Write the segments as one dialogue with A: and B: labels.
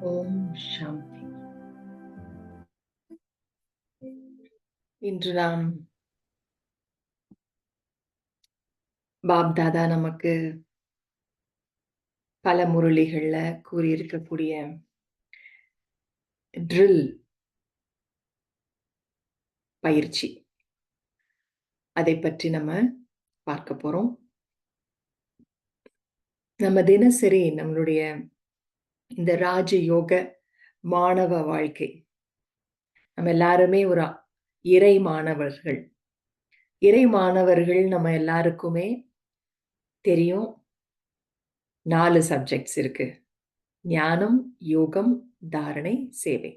A: ஓம் சாந்தி. இன்று நாம் பாப் தாதா நமக்கு பல முரளிகள்ல கூறியிருக்கக்கூடிய ட்ரில் பயிற்சி அதை பற்றி நம்ம பார்க்க போறோம். நம்ம தினசரி நம்மளுடைய இந்த ராஜயோக மாணவ வாழ்க்கை, நம்ம எல்லாருமே ஒரு இறை மாணவர்கள். இறை மாணவர்கள் நம்ம எல்லாருக்குமே தெரியும். 4 சப்ஜெக்ட்ஸ் இருக்கு. ஞானம், யோகம், தாரணை, சேவை.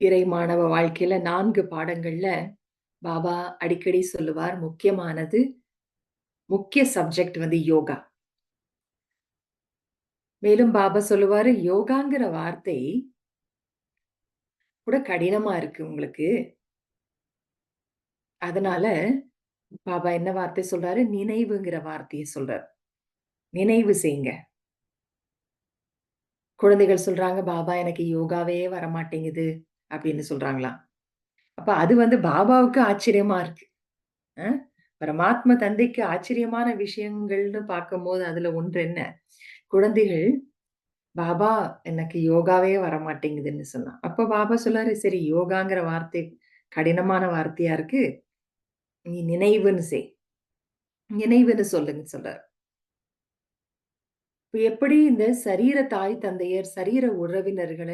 A: இறை மாணவ வாழ்க்கையில 4 பாடங்கள்ல பாபா அடிக்கடி சொல்லுவார், முக்கிய சப்ஜெக்ட் வந்து யோகா. மேலும் பாபா சொல்லுவாரு, யோகாங்கிற வார்த்தை கூட கடினமா இருக்கு உங்களுக்கு. அதனால பாபா என்ன வார்த்தை சொல்றாரு? நினைவுங்கிற வார்த்தைய சொல்றாரு. நினைவு செய்யுங்க. குழந்தைகள் சொல்றாங்க, பாபா எனக்கு யோகாவே வரமாட்டேங்குது அப்படின்னு சொல்றாங்களாம். அப்ப அது வந்து பாபாவுக்கு ஆச்சரியமா இருக்கு. அ பரமாத்ம தந்தைக்கு ஆச்சரியமான விஷயங்கள்னு பார்க்கும்போது அதுல ஒன்று என்ன? குழந்தைகள் பாபா எனக்கு யோகாவே வரமாட்டேங்குதுன்னு சொன்னா. அப்ப பாபா சொன்னாரு, சரி யோகாங்கிற வார்த்தை கடினமான வார்த்தையா இருக்கு. நீ நினைவுன்னு செய். நினைவுன்னு சொல்லுன்னு சொல்றாரு. இப்ப எப்படி இந்த சரீர தாய் தந்தையர், சரீர உறவினர்கள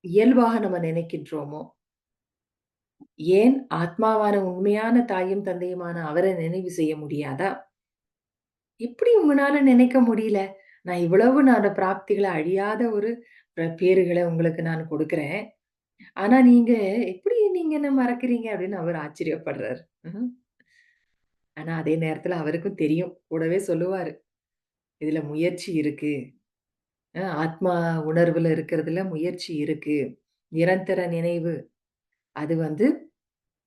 A: இயல்பாக நம்ம நினைக்கின்றோமோ, ஏன் ஆத்மாவான உண்மையான தாயும் தந்தையுமான அவர நினைவு செய்ய முடியாதா? எப்படி உங்கனால நினைக்க முடியல? நான் பிராப்திகள அழியாத ஒரு பேறுகள உங்களுக்கு நான் கொடுக்கிறேன். ஆனா எப்படி நீங்க என்ன மறக்கிறீங்க? அப்படின்னு அவர் ஆச்சரியப்படுறாரு. ம்ஹ்ம். ஆனா அதே நேரத்துல அவருக்கும் தெரியும். கூடவே சொல்லுவாரு. இதுல முயற்சி இருக்கு. ஆத்மா உணர்வுல இருக்கிறதுல முயற்சி இருக்கு. நிரந்தர நினைவு. அது வந்து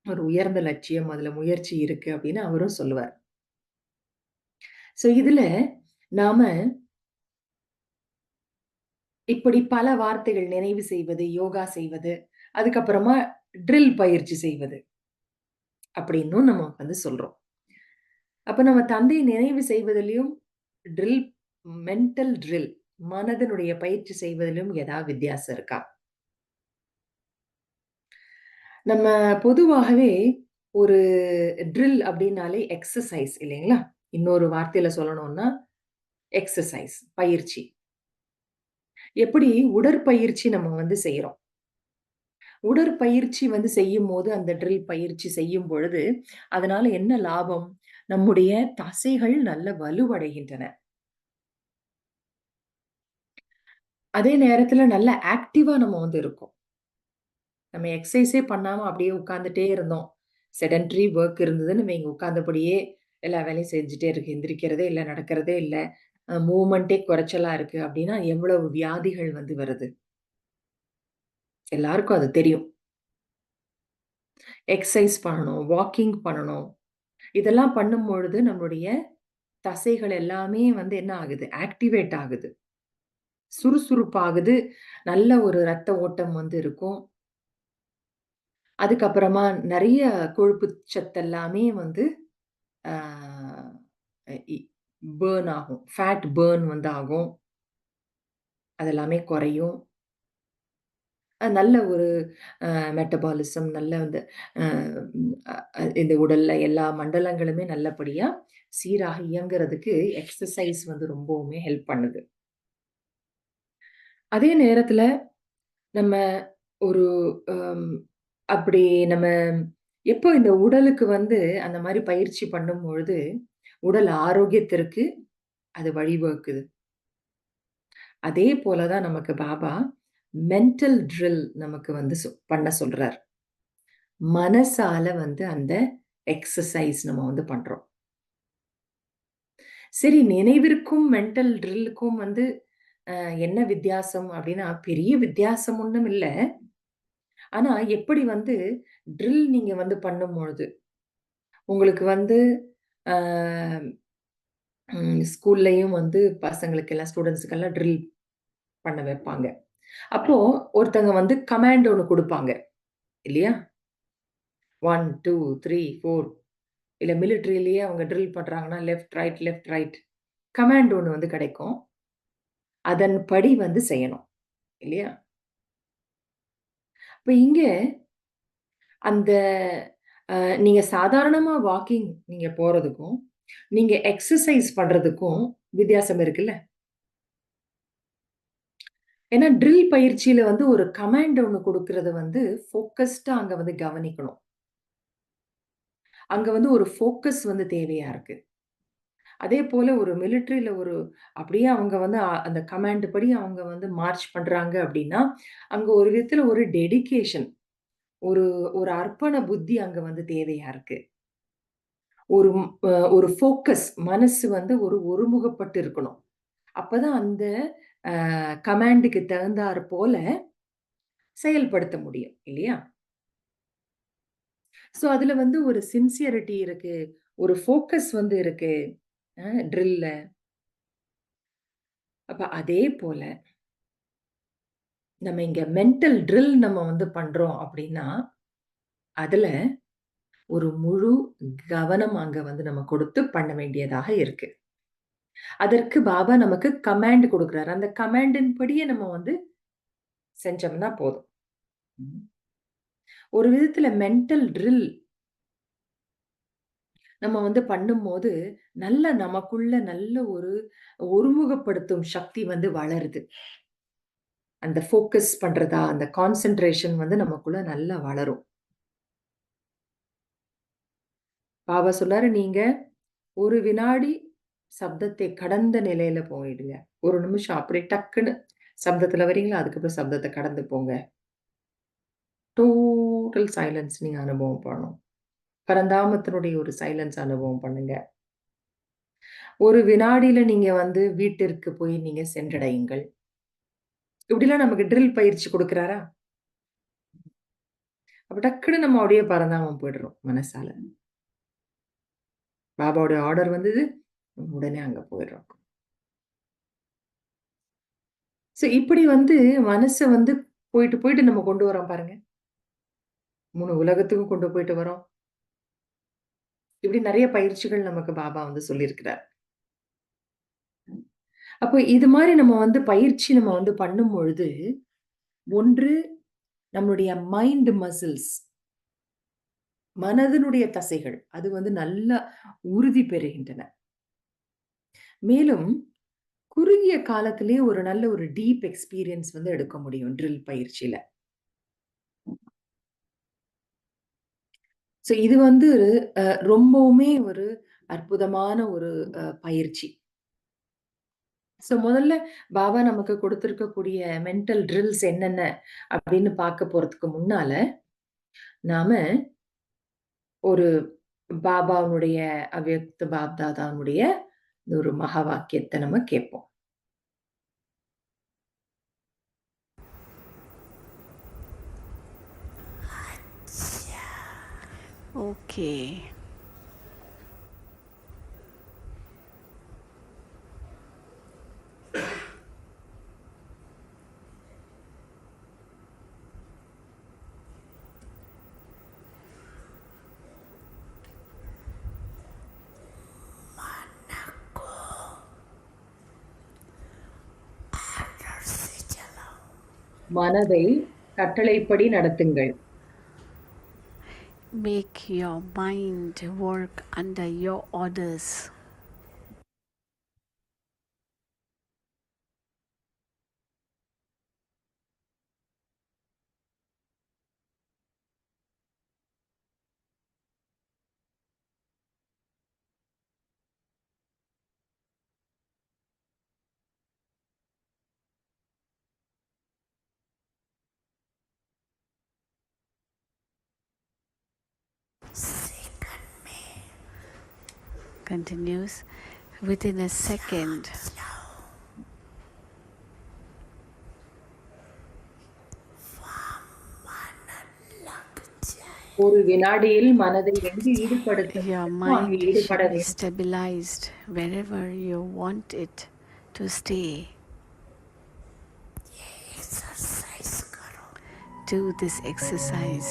A: ஒரு உயர்ந்த லட்சியம். அதுல முயற்சி இருக்கு அப்படின்னு அவரும் சொல்லுவார். இதுல நாம இப்படி பல வார்த்தைகள் நினைவு செய்வது, யோகா செய்வது, அதுக்கப்புறமா ட்ரில் பயிற்சி செய்வது அப்படின்னும் நம்ம வந்து சொல்றோம். அப்ப நம்ம தந்தையை நினைவு செய்வதிலும் ட்ரில் மென்டல் ட்ரில் மனதனுடைய பயிற்சி செய்வதிலும் ஏதாவது வித்தியாசம் இருக்கா? நம்ம பொதுவாகவே ஒரு ட்ரில் அப்படின்னாலே எக்ஸர்சைஸ் இல்லைங்களா? இன்னொரு வார்த்தையில சொல்லணும்னா எக்ஸர்சைஸ் பயிற்சி. எப்படி உடற்பயிற்சி நம்ம வந்து செய்றோம். உடற்பயிற்சி வந்து செய்யும்போது அந்த ட்ரில் பயிற்சி செய்யும் பொழுது, அதனால என்ன லாபம்? நம்முடைய தசைகள் நல்ல வலுவடைகின்றன. அதே நேரத்துல நல்ல ஆக்டிவா நம்ம வந்து இருக்கோம். நம்ம எக்சர்சைஸே பண்ணாம அப்படியே உட்கார்ந்துட்டே இருந்தோம். செடன்டரி வொர்க் இருந்ததுன்னு வைங்க, உட்கார்ந்தபடியே எல்லா வேலையும் செஞ்சுட்டே இருக்கு. எந்திரிக்கிறதே இல்ல, நடக்கிறதே இல்ல. மூவ்மெண்ட்டே குறைச்சலா இருக்கு அப்படின்னா, எவ்வளவு வியாதிகள் வந்து வருது. எல்லாருக்கும் அது தெரியும். எக்சர்சைஸ் பண்ணணும், வாக்கிங் பண்ணணும். இதெல்லாம் பண்ணும்பொழுது நம்மளுடைய தசைகள் எல்லாமே வந்து என்ன ஆகுது? ஆக்டிவேட் ஆகுது. சுறுசுறுப்பாகுது. நல்ல ஒரு ரத்த ஓட்டம் வந்து இருக்கும். அதுக்கப்புறமா நெறைய கொழுப்பு சத்தெல்லாமே வந்து ஆ இ பர்ன் ஆகும். ஃபேட் பர்ன் வந்து ஆகும். அதெல்லாமே குறையும். நல்ல ஒரு மெட்டபாலிசம் நல்ல வந்து அ இந்த உடல்ல எல்லா மண்டலங்களுமே நல்லபடியா சீராக இயங்குறதுக்கு எக்ஸர்சைஸ் வந்து ரொம்பவுமே ஹெல்ப் பண்ணுது. அதே நேரத்துல நம்ம ஒரு அம் அப்படி நம்ம எப்போ இந்த உடலுக்கு வந்து அந்த மாரி பயிற்சி பண்ணும்பொழுது, உடல் ஆரோக்கியத்திற்கு அது வழிவகுக்குது. அதே போல தான் நமக்கு பாபா மென்டல் ட்ரில் நமக்கு வந்து பண்ண சொல்றார். மனசால வந்து அந்த எக்ஸர்சைஸ் நம்ம வந்து பண்றோம். சரி நினைவிற்கும் மென்டல் ட்ரில்லுக்கும் வந்து என்ன வித்தியாசம் அப்டின்னா, பெரிய வித்தியாசம் ஒண்ணும் இல்ல. ஆனா எப்படி வந்து ட்ரில் நீங்க வந்து பண்ணும்பொழுது, உங்களுக்கு வந்து ஆ ஸ்கூல்லயும் வந்து பசங்களுக்கெல்லாம் ஸ்டூடண்ட்ஸ்க்கெல்லாம் ட்ரில் பண்ண வைப்பாங்க. அப்போ ஒருத்தங்க வந்து கமாண்ட் ஒண்ணு குடுப்பாங்க. இல்லையா? 1, 2, 3, 4 இல்ல மிலிட்டரியிலேயே அவங்க ட்ரில் பண்றாங்கன்னா, லெஃப்ட், ரைட். கமாண்ட் ஒண்ணு வந்து கிடைக்கும். அதன்படி வந்து செய்யணும். இல்லையா? இப்ப இங்க அந்த நீங்க சாதாரணமா வாக்கிங் நீங்க போறதுக்கும், நீங்க எக்ஸர்சைஸ் பண்றதுக்கும் வித்தியாசம் இருக்குல்ல? ஏன்னா ட்ரில் பயிற்சியில வந்து ஒரு கமாண்ட் ஒண்ணு குடுக்குறத வந்து ஃபோக்கஸ்டா அங்க வந்து கவனிக்கணும். அங்க வந்து ஒரு ஃபோக்கஸ் வந்து தேவையா இருக்கு. அதேபோல ஒரு மிலிட்டரியில அப்படியே அவங்க வந்து அந்த கமாண்ட் படி அவங்க வந்து மார்ச் பண்றாங்க அப்படின்னா, அங்க ஒரு விதத்துல ஒரு டெடிகேஷன், ஒரு ஒரு அர்ப்பண புத்தி அங்க வந்து தேவையா இருக்கு. ஒரு ஒரு ஃபோக்கஸ் மனசு வந்து ஒருமுகப்பட்டு இருக்கணும். அப்பதான் அந்த கமாண்டுக்கு தகுந்தாற் போல செயல்படுத்த முடியும். இல்லையா? ஸோ அதுல வந்து ஒரு சின்சியரிட்டி இருக்கு. ஒரு ஃபோக்கஸ் வந்து இருக்கு. ட்ரில்ல. அப்ப அதே போல நம்ம இங்க மென்டல் ட்ரில் நம்ம வந்து பண்றோம் அப்படின்னா, அதுல ஒரு முழு கவனம் அங்க வந்து நம்ம கொடுத்து பண்ண வேண்டியதாக இருக்கு. அதற்கு பாபா நமக்கு கமாண்ட் குடுக்குறாரு. அந்த கமாண்டின் படியே நம்ம வந்து செஞ்சோம்னா போதும். ம். ஒரு விதத்துல மென்டல் ட்ரில் நம்ம வந்து பண்ணும்போது, நமக்குள்ள நல்ல ஒரு ஒருமுகப்படுத்தும் சக்தி வந்து வளருது. அந்த ஃபோக்கஸ் பண்றதா, அந்த கான்சன்ட்ரேஷன் வந்து நமக்குள்ள நல்லா வளரும். பாபா சொன்னாரு, "நீங்க ஒரு வினாடி சப்தத்தை கடந்த நிலையில போயிடுங்க. ஒரு நிமிஷம் அப்படியே டக்குன்னு சப்தத்துல வரீங்களா, அதுக்கப்புறம் சப்தத்த கடந்து போங்க. டோட்டல் சைலன்ஸ் நீங்க அனுபவம் பண்ணணும். பரந்தாமத்தினுடைய ஒரு சைலன்ஸ் அனுபவம் பண்ணுங்க. ஒரு வினாடியில நீங்க வந்து வீட்டிற்கு போய் நீங்க சென்றடையுங்கள்." இப்படிலாம் நமக்கு ட்ரில் பயிற்சி குடுக்குறாரா? அப்ப டக்குனு நம்ம அப்படியே பரந்தாமம் போயிடுறோம் மனசால. பாபாவுடைய ஆர்டர் வந்தது, உடனே அங்க போயிடுறோம். இப்படி வந்து மனச வந்து போயிட்டு, போயிட்டு நம்ம கொண்டு வரோம் பாருங்க. 3 உலகத்துக்கும் கொண்டு போயிட்டு வரோம். இப்படி நெறைய பயிற்சிகள் நமக்கு பாபா வந்து சொல்லியிருக்கிறார். அப்போ இது மாரி நம்ம வந்து பயிற்சி நம்ம வந்து பண்ணும்பொழுது, ஒன்று நம்மளுடைய மைண்ட் மசில்ஸ் மனதினுடைய தசைகள், அது வந்து நல்லா உறுதி பெறுகின்றன. மேலும் குறுகிய காலத்திலேயே ஒரு நல்ல ஒரு டீப் எக்ஸ்பீரியன்ஸ் வந்து எடுக்க முடியும் ட்ரில் பயிற்சியில. இது வந்து ரொம்பவுமே ஒரு அற்புதமான ஒரு பயிற்சி. முதல்ல பாபா நமக்கு குடுத்திருக்கக்கூடிய மென்டல் ட்ரில்ஸ் என்னென்ன அப்படின்னு பார்க்க போறதுக்கு முன்னால, நாம ஒரு பாபாவுடைய அவ்யக்த பாப்தாதாவுடைய ஒரு மகா வாக்கியத்த நம்ம கேட்போம்.
B: ஓகே.
A: மனதை கட்டளைப்படி நடத்துங்கள்.
B: Make your mind work under your orders. Continues within a second.
A: ஒரு வினாடியில் மனதை எங்கு ஈடுபடுத்த
B: Your
A: வேண்டுமோ அங்கு
B: mind
A: ஈடுபட
B: should be
A: வேண்டும்.
B: stabilized wherever you want it to stay. do this exercise.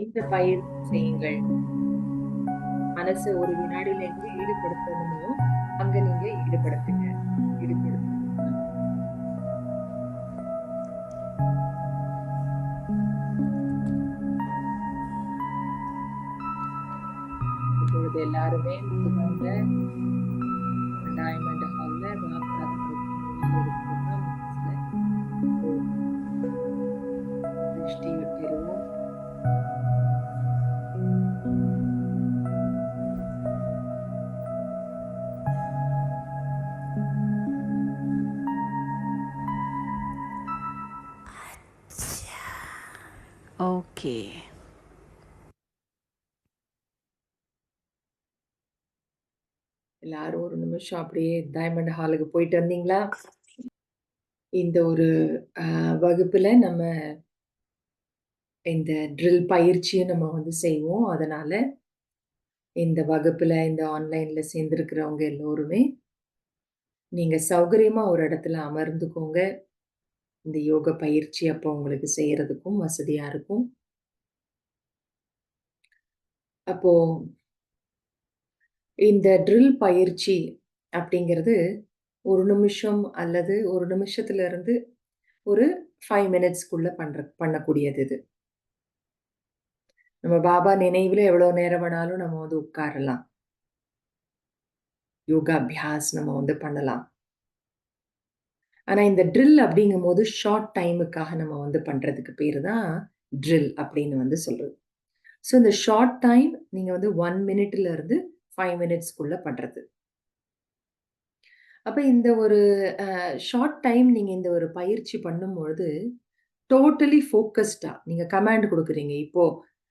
A: இந்த பயிற்சி செய்யுங்கள். மனச ஒரு வினாடியில எங்க ஈடுபடுத்தணுமோ அங்க நீங்க ஈடுபடுத்துங்க. இப்பொழுது எல்லாருமே முதுகால டைமண்ட் ஹால்ல திருஷ்டி விட்டுருவோம்.
B: Okay.
A: எல்லாரும் ஒரு நிமிஷம் அப்படியே டைமண்ட் ஹாலுக்கு போயிட்டு வந்தீங்களா? இந்த ஒரு வகுப்புல நம்ம இந்த ட்ரில் பயிற்சியை நம்ம வந்து செய்வோம். அதனால இந்த வகுப்புல இந்த ஆன்லைன்ல சேர்ந்திருக்கிறவங்க எல்லோருமே நீங்க சௌகரியமா ஒரு இடத்துல அமர்ந்துக்கோங்க. இந்த யோக பயிற்சி அப்போ உங்களுக்கு செய்யறதுக்கும் வசதியா இருக்கும். அப்போ இந்த ட்ரில் பயிற்சி அப்படிங்கிறது 1 நிமிஷம் அல்லது 1 நிமிஷத்துல இருந்து ஒரு 5 மினிட்ஸ்க்குள்ள பண்ணக்கூடியது இது. நம்ம பாபா நினைவுல எவ்வளவு நேரம் வேணாலும் நம்ம வந்து உட்காரலாம். யோகாபியாஸ் நம்ம வந்து பண்ணலாம். ஆனா இந்த ட்ரில் அப்படிங்கும்போது ஷார்ட் டைமுக்காக நம்ம வந்து பண்றதுக்கு பேரு தான் ட்ரில் அப்படின்னு வந்து சொல்றது. ஸோ இந்த ஷார்ட் டைம் நீங்க வந்து 1 மினிட்ல இருந்து 5 மினிட்ஸ்க்குள்ள பண்றது. அப்ப இந்த ஒரு ஷார்ட் டைம் நீங்க இந்த ஒரு பயிற்சி பண்ணும்பொழுது, டோட்டலி ஃபோக்கஸ்டா நீங்க கமாண்ட் குடுக்குறீங்க. இப்போ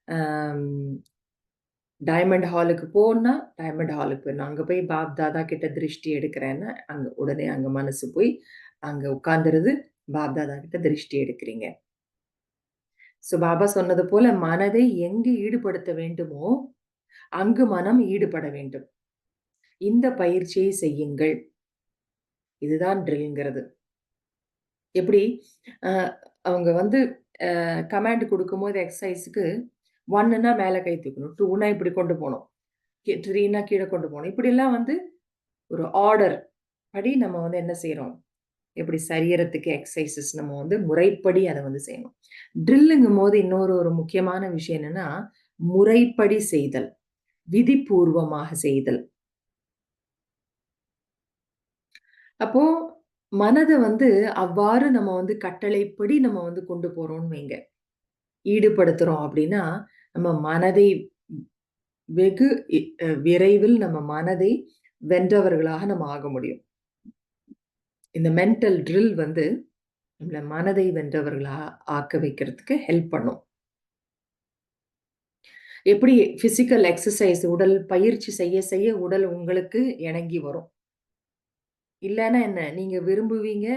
A: அம் டைமண்ட் ஹாலுக்கு போன்னா, டைமண்ட் ஹாலுக்கு போயிரணும். அங்க போய் பாப் தாதா கிட்ட திருஷ்டி எடுக்கிறேன்னா, அங்க உடனே அங்க மனசு போய் அங்க உட்கார்ந்துருது. பாப் தாதா கிட்ட திருஷ்டி எடுக்கிறீங்க. ஸோ பாபா சொன்னது போல மனதை எங்கு ஈடுபடுத்த வேண்டுமோ, அங்கு மனம் ஈடுபட வேண்டும். இந்த பயிற்சியை செய்யுங்கள். இதுதான் ட்ரில்ங்கிறது. எப்படி அ அவங்க வந்து கமாண்ட் குடுக்கும்போது எக்சர்சைஸ்க்கு 1ன்னா மேல கை தூக்கணும். 2ன்னா இப்படி கொண்டு போணும். 3ன்னா கீழ கொண்டு போணும். இப்படிலாம் வந்து ஒரு ஆர்டர் படி நம்ம வந்து என்ன செய்றோம்? எப்படி சரீரத்துக்கு எக்சர்சைஸஸ் நம்ம வந்து முறைப்படி அத வந்து செய்யணும். ட்ரில்லுங்கும்போது இன்னொரு ஒரு முக்கியமான விஷயம் என்னன்னா, முறைப்படி செய்தல். விதிப்பூர்வமாக செய்தல். அப்போ மனத வந்து அவ்வாறு நம்ம வந்து கட்டளைப்படி நம்ம வந்து கொண்டு போறோம்னு வைங்க. ஈடுபடுத்துறோம் அப்படின்னா, நம்ம மனதை வெகு விரைவில் நம்ம மனதை வென்றவர்களாக நம்ம ஆக முடியும். இந்த மென்டல் ட்ரில் வந்து நம்மள மனதை வென்றவர்களா ஆக்க வைக்கிறதுக்கு ஹெல்ப் பண்ணும். எப்படி பிசிக்கல் எக்சர்சைஸ் உடல் பயிற்சி செய்ய செய்ய உடல் உங்களுக்கு இணங்கி வரும். இல்லன்னா என்ன? நீங்க விரும்புவீங்க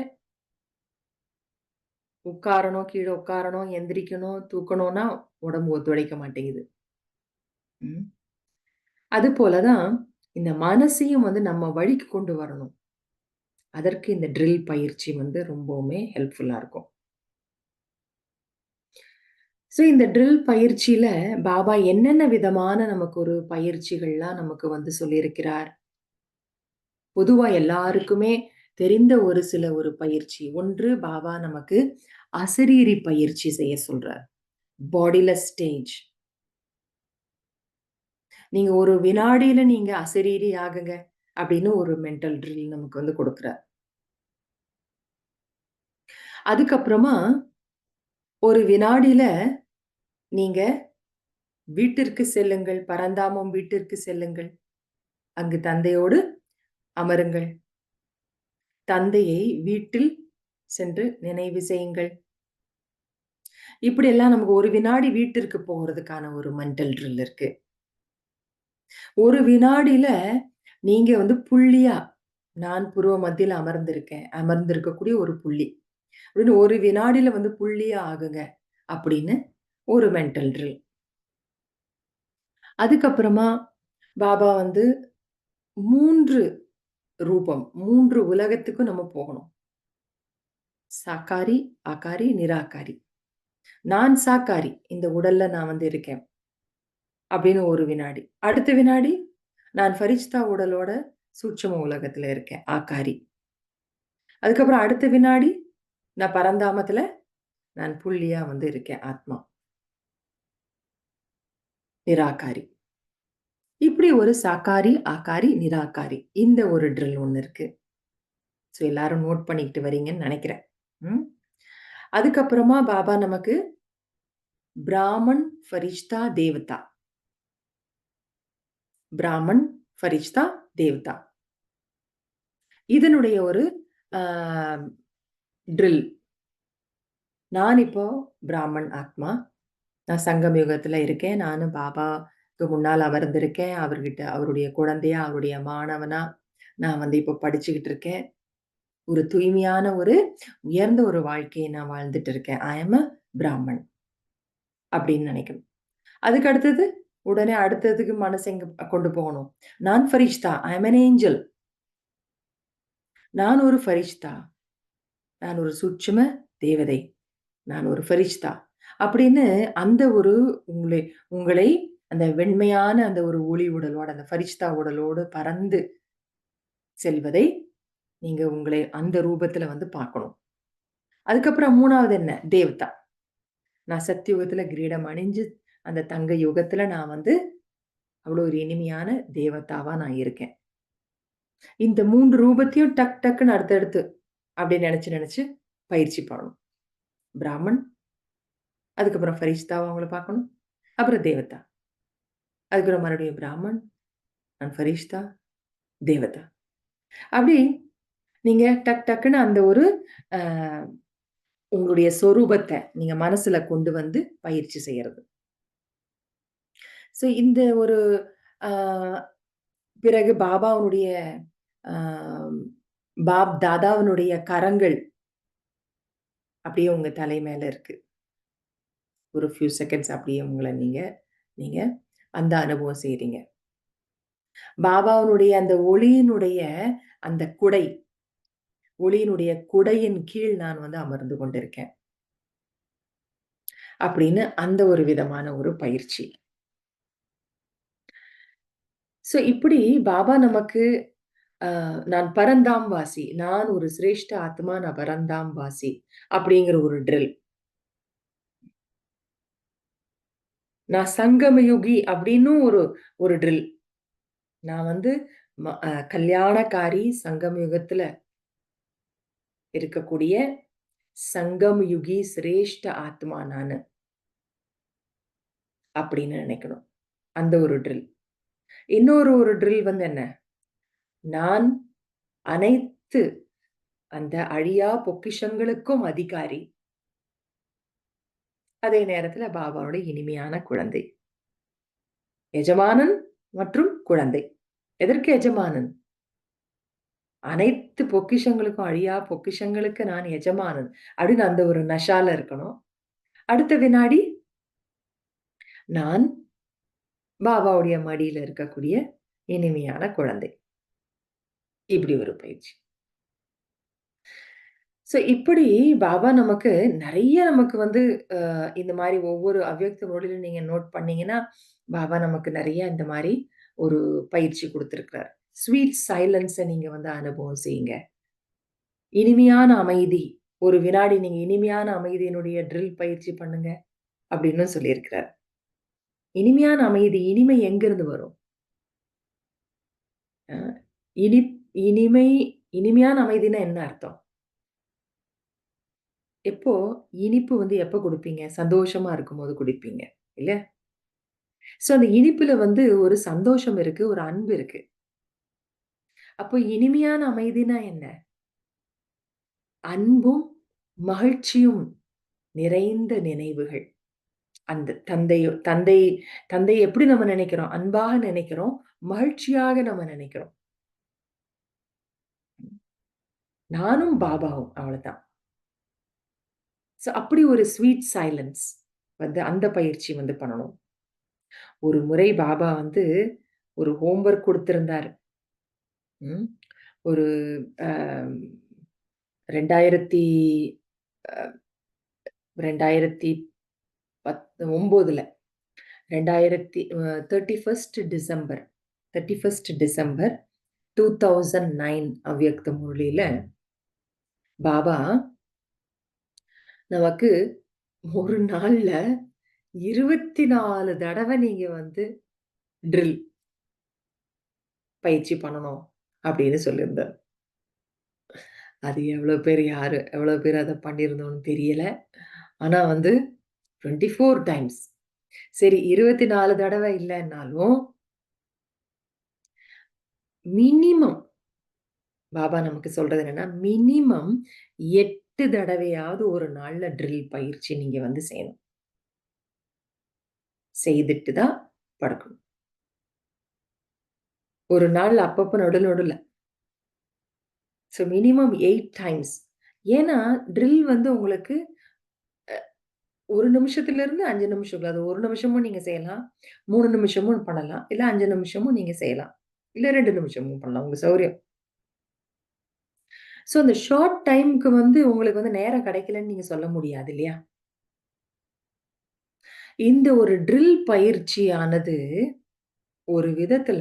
A: உட்காரணும், கீழ உட்காரணும், எந்திரிக்கணும், தூக்கணும்னா உடம்பு ஒத்துழைக்க மாட்டேங்குது. ம். அதுபோல தான் இந்த மனசையும் வந்து நம்ம வழிக்கு கொண்டு வரணும். அதற்கு இந்த ட்ரில் பயிற்சி வந்து ரொம்பவுமே ஹெல்ப்ஃபுல்லா இருக்கும். ஸோ இந்த ட்ரில் பயிற்சியில பாபா என்னென்ன விதமான நமக்கு ஒரு பயிற்சிகள்லாம் நமக்கு வந்து சொல்லியிருக்கிறார்? பொதுவா எல்லாருக்குமே தெரிந்த ஒரு சில ஒரு பயிற்சி. ஒன்று பாபா நமக்கு அசரீரி பயிற்சி செய்ய சொல்றார். Bodiless stage. நீங்க ஒரு வினாடியில நீங்க அசரீரி ஆகுங்க அப்படின்னு ஒரு மென்டல் ட்ரில் நமக்கு வந்து குடுக்குறார். அதுக்கப்புறமா ஒரு வினாடியில நீங்க வீட்டிற்கு செல்லுங்கள். பரந்தாமம் வீட்டிற்கு செல்லுங்கள். அங்கு தந்தையோடு அமருங்கள். தந்தையை வீட்டில் சென்று நினைவு செய்யுங்கள். இப்படியெல்லாம் நமக்கு ஒரு வினாடி வீட்டிற்கு போறதுக்கான ஒரு மென்டல் ட்ரில் இருக்கு. ஒரு வினாடியில நீங்க வந்து புள்ளியா, நான் புருவ மத்தியில அமர்ந்திருக்கேன். அமர்ந்திருக்கக்கூடிய ஒரு புள்ளி. அப்படின்னு ஒரு வினாடியில வந்து புள்ளியா ஆகுங்க. அப்படின்னு ஒரு மென்டல் ட்ரில். அதுக்கப்புறமா பாபா வந்து 3 ரூபம். 3 உலகத்துக்கும் நம்ம போகணும். சாகாரி, ஆகாரி, நிராகாரி. நான் சாக்காரி. இந்த உடல்ல நான் வந்து இருக்கேன். அப்படின்னு ஒரு வினாடி. அடுத்த வினாடி, நான் ஃபரிஷ்தா உடலோட சூட்சும உலகத்துல இருக்கேன். ஆக்காரி. அதுக்கப்புறம் அடுத்த வினாடி, நான் பரந்தாமத்துல நான் புள்ளியா வந்து இருக்கேன். ஆத்மா. நிராகாரி. இப்படி ஒரு சாக்காரி, ஆக்காரி, நிராகாரி. இந்த ஒரு ட்ரில் ஒண்ணு இருக்கு. ஸோ எல்லாரும் நோட் பண்ணிக்கிட்டு வரீங்கன்னு நெனைக்கிறேன். ம். அதுக்கப்புறமா பாபா நமக்கு பிராமன், ஃபரிஷ்தா, தேவதா. பிராமன், ஃபரிஷ்தா, தேவதா. இதனுடைய ஒரு அ ட்ரில். நான் இப்போ பிராமன் ஆத்மா. நான் சங்கம் யுகத்துல இருக்கேன். நானு பாபாக்கு முன்னால் அமர்ந்திருக்கேன். அவருடைய குழந்தையா, அவருடைய மாணவனா நான் வந்து இப்போ படிச்சுக்கிட்டு இருக்கேன். ஒரு தூய்மையான ஒரு உயர்ந்த ஒரு வாழ்க்கைய நான் வாழ்ந்துட்டு இருக்கேன். ஐ அம் அ பிராமன் அப்படின்னு நினைக்கணும். அதுக்கு அடுத்தது, உடனே அடுத்ததுக்கு மனச எங்க கொண்டு போகணும். நான் ஃபரிஷ்தா. ஐ அம் அன் ஏஞ்சல். நான் ஒரு ஃபரிஷ்தா. நான் ஒரு சூட்சும தேவதை. நான் ஒரு ஃபரிஷ்தா. அப்படின்னு அந்த ஒரு உங்களை உங்களை அந்த வெண்மையான அந்த ஒரு ஒளி உடலோட, அந்த ஃபரிஷ்தா உடலோடு பறந்து செல்வதை, நீங்க உங்களை அந்த ரூபத்துல வந்து பார்க்கணும். அதுக்கப்புறம் 3வது என்ன? தேவதா. நான் சத்தியுகத்துல கிரீடம் அணிஞ்சு, அந்த தங்க யுகத்துல நான் வந்து அவ்வளோ ஒரு இனிமையான தேவதாவா நான் இருக்கேன். இந்த 3 ரூபத்தையும் டக் டக்குன்னு அடுத்தடுத்து அப்படி நெனச்சு நெனச்சு பயிற்சி பண்ணணும். பிராமன், அதுக்கப்புறம் ஃபரிஷ்தாவா அவங்கள பார்க்கணும். அப்புறம் தேவதா. அதுக்கப்புறம் மறுபடியும் பிராமன், அண்ட் ஃபரிஷ்தா, தேவதா. அப்படி நீங்க டக் டக்குன்னு அந்த ஒரு அ உங்களுடைய சொரூபத்த நீங்க மனசுல கொண்டு வந்து பயிற்சி செய்யறது. ஸோ இந்த ஒரு அ பிறகு பாபாவுடைய அ பாப் தாதாவினுடைய கரங்கள் அப்படியே உங்க தலை மேல இருக்கு. ஒரு ஃபியூ செகண்ட்ஸ் அப்படியே உங்கள நீங்க நீங்க அந்த அனுபவம் செய்றீங்க. பாபாவினுடைய அந்த ஒளியினுடைய அந்த குடை, ஒளியினுடைய குடையின் கீழ் நான் வந்து அமர்ந்து கொண்டிருக்கேன். அப்படின்னு அந்த ஒரு விதமான ஒரு பயிற்சி. ஸோ இப்படி பாபா நமக்கு நான் பரந்தாம் வாசி. நான் ஒரு சிரேஷ்ட ஆத்மா. நான் பரந்தாம் வாசி. அப்படிங்கிற ஒரு ட்ரில். நான் சங்கமயுகி அப்படின்னும் ஒரு ஒரு ட்ரில். நான் வந்து கல்யாணக்காரி சங்கம் யுகத்துல இருக்கக்கூடிய சங்கம் யுகி சிரேஷ்ட ஆத்மா நானு. அப்படின்னு நினைக்கணும். அந்த ஒரு ட்ரில். இன்னொரு ஒரு ட்ரில் வந்து என்ன? நான் அனைத்து அந்த அழியா பொக்கிஷங்களுக்கும் அதிகாரி. அதே நேரத்துல பாபாவோட இனிமையான குழந்தை. எஜமானன் மற்றும் குழந்தை. எதற்கு எஜமானன்? அனைத்து பொக்கிஷங்களுக்கும் அழியா பொக்கிஷங்களுக்கு நான் எஜமானன். அப்படின்னு அந்த ஒரு நஷால இருக்கணும். அடுத்த வினாடி, நான் பாபாவுடைய மடியில இருக்கக்கூடிய இனிமையான குழந்தை. இப்படி ஒரு பயிற்சி. ஸோ இப்படி பாபா நமக்கு நெறைய நமக்கு வந்து இந்த மாரி ஒவ்வொரு அவ்யக்த மொழியில நீங்க நோட் பண்ணீங்கன்னா, பாபா நமக்கு நெறைய இந்த மாரி ஒரு பயிற்சி குடுத்திருக்கிறார். ஸ்வீட் சைலன்ஸ நீங்க வந்து அனுபவம் செய்யுங்க. இனிமையான அமைதி. ஒரு வினாடி நீங்க இனிமையான அமைதியினுடைய ட்ரில் பயிற்சி பண்ணுங்க. அப்படின்னு சொல்லியிருக்கிறார். இனிமையான அமைதி, இனிமை எங்கிருந்து வரும்? அ இனிப் இனிமை இனிமையான அமைதின்னா என்ன அர்த்தம்? எப்போ இனிப்பு வந்து எப்ப குடுப்பீங்க? சந்தோஷமா இருக்கும்போது குடிப்பீங்க. இல்ல? ஸோ அந்த இனிப்புல வந்து ஒரு சந்தோஷம் இருக்கு, ஒரு அன்பு இருக்கு. அப்போ இனிமையான அமைதினா என்ன? அன்பும், மகிழ்ச்சியும் நிறைந்த நினைவுகள். அந்த தந்தை தந்தை எப்படி நம்ம நினைக்கிறோம்? அன்பாக நினைக்கிறோம். மகிழ்ச்சியாக நம்ம நினைக்கிறோம். நானும் பாபாவும் அவ்வளதான். ஸோ அப்படி ஒரு ஸ்வீட் சைலன்ஸ் வந்து அந்த பயிற்சி வந்து பண்ணணும். ஒரு முறை பாபா வந்து ஒரு ஹோம்வொர்க் குடுத்திருந்தாரு. ம். ஒரு அ 2000 2000 9ல 31 டிசம்பர் 31 டிசம்பர் 2009 அவ்யக்த முரளியில பாபா நமக்கு ஒரு நாள்ல 24 தடவை நீங்க வந்து ட்ரில் பயிற்சி பண்ணணும் அப்படின்னு சொல்லியிருந்தார். அது எவ்வளோ பேர் அத பண்ணியிருந்தோம்னு தெரியல. ஆனா வந்து 24 டைம்ஸ். சரி 24 தடவை இல்லன்னாலும், மினிமம் பாபா நமக்கு சொல்றது என்னன்னா, மினிமம் 8 தடவையாவது ஒரு நாள்ல ட்ரில் பயிற்சி நீங்க வந்து செய்யணும். செய்துட்டு தான் படுக்கணும். ஒரு நாள் அப்பப்ப நடுவுல. Minimum 8 times. ஏன்னா, ட்ரில் வந்து உங்களுக்கு 1 நிமிஷத்திலிருந்து 5 நிமிஷம். அது 1 நிமிஷமும் நீங்க செய்யலாம். 3 நிமிஷமும் பண்ணலாம். இல்ல 5 நிமிஷமும் நீங்க செய்யலாம். இல்ல 2 நிமிஷமும் பண்ணலாம். உங்க சௌரியம். அந்த ஷார்ட் டைம்க்கு வந்து உங்களுக்கு வந்து நேரம் கிடைக்கலன்னு நீங்க சொல்ல முடியாது இல்லையா? இந்த ஒரு ட்ரில் பயிற்சியானது ஒரு விதத்துல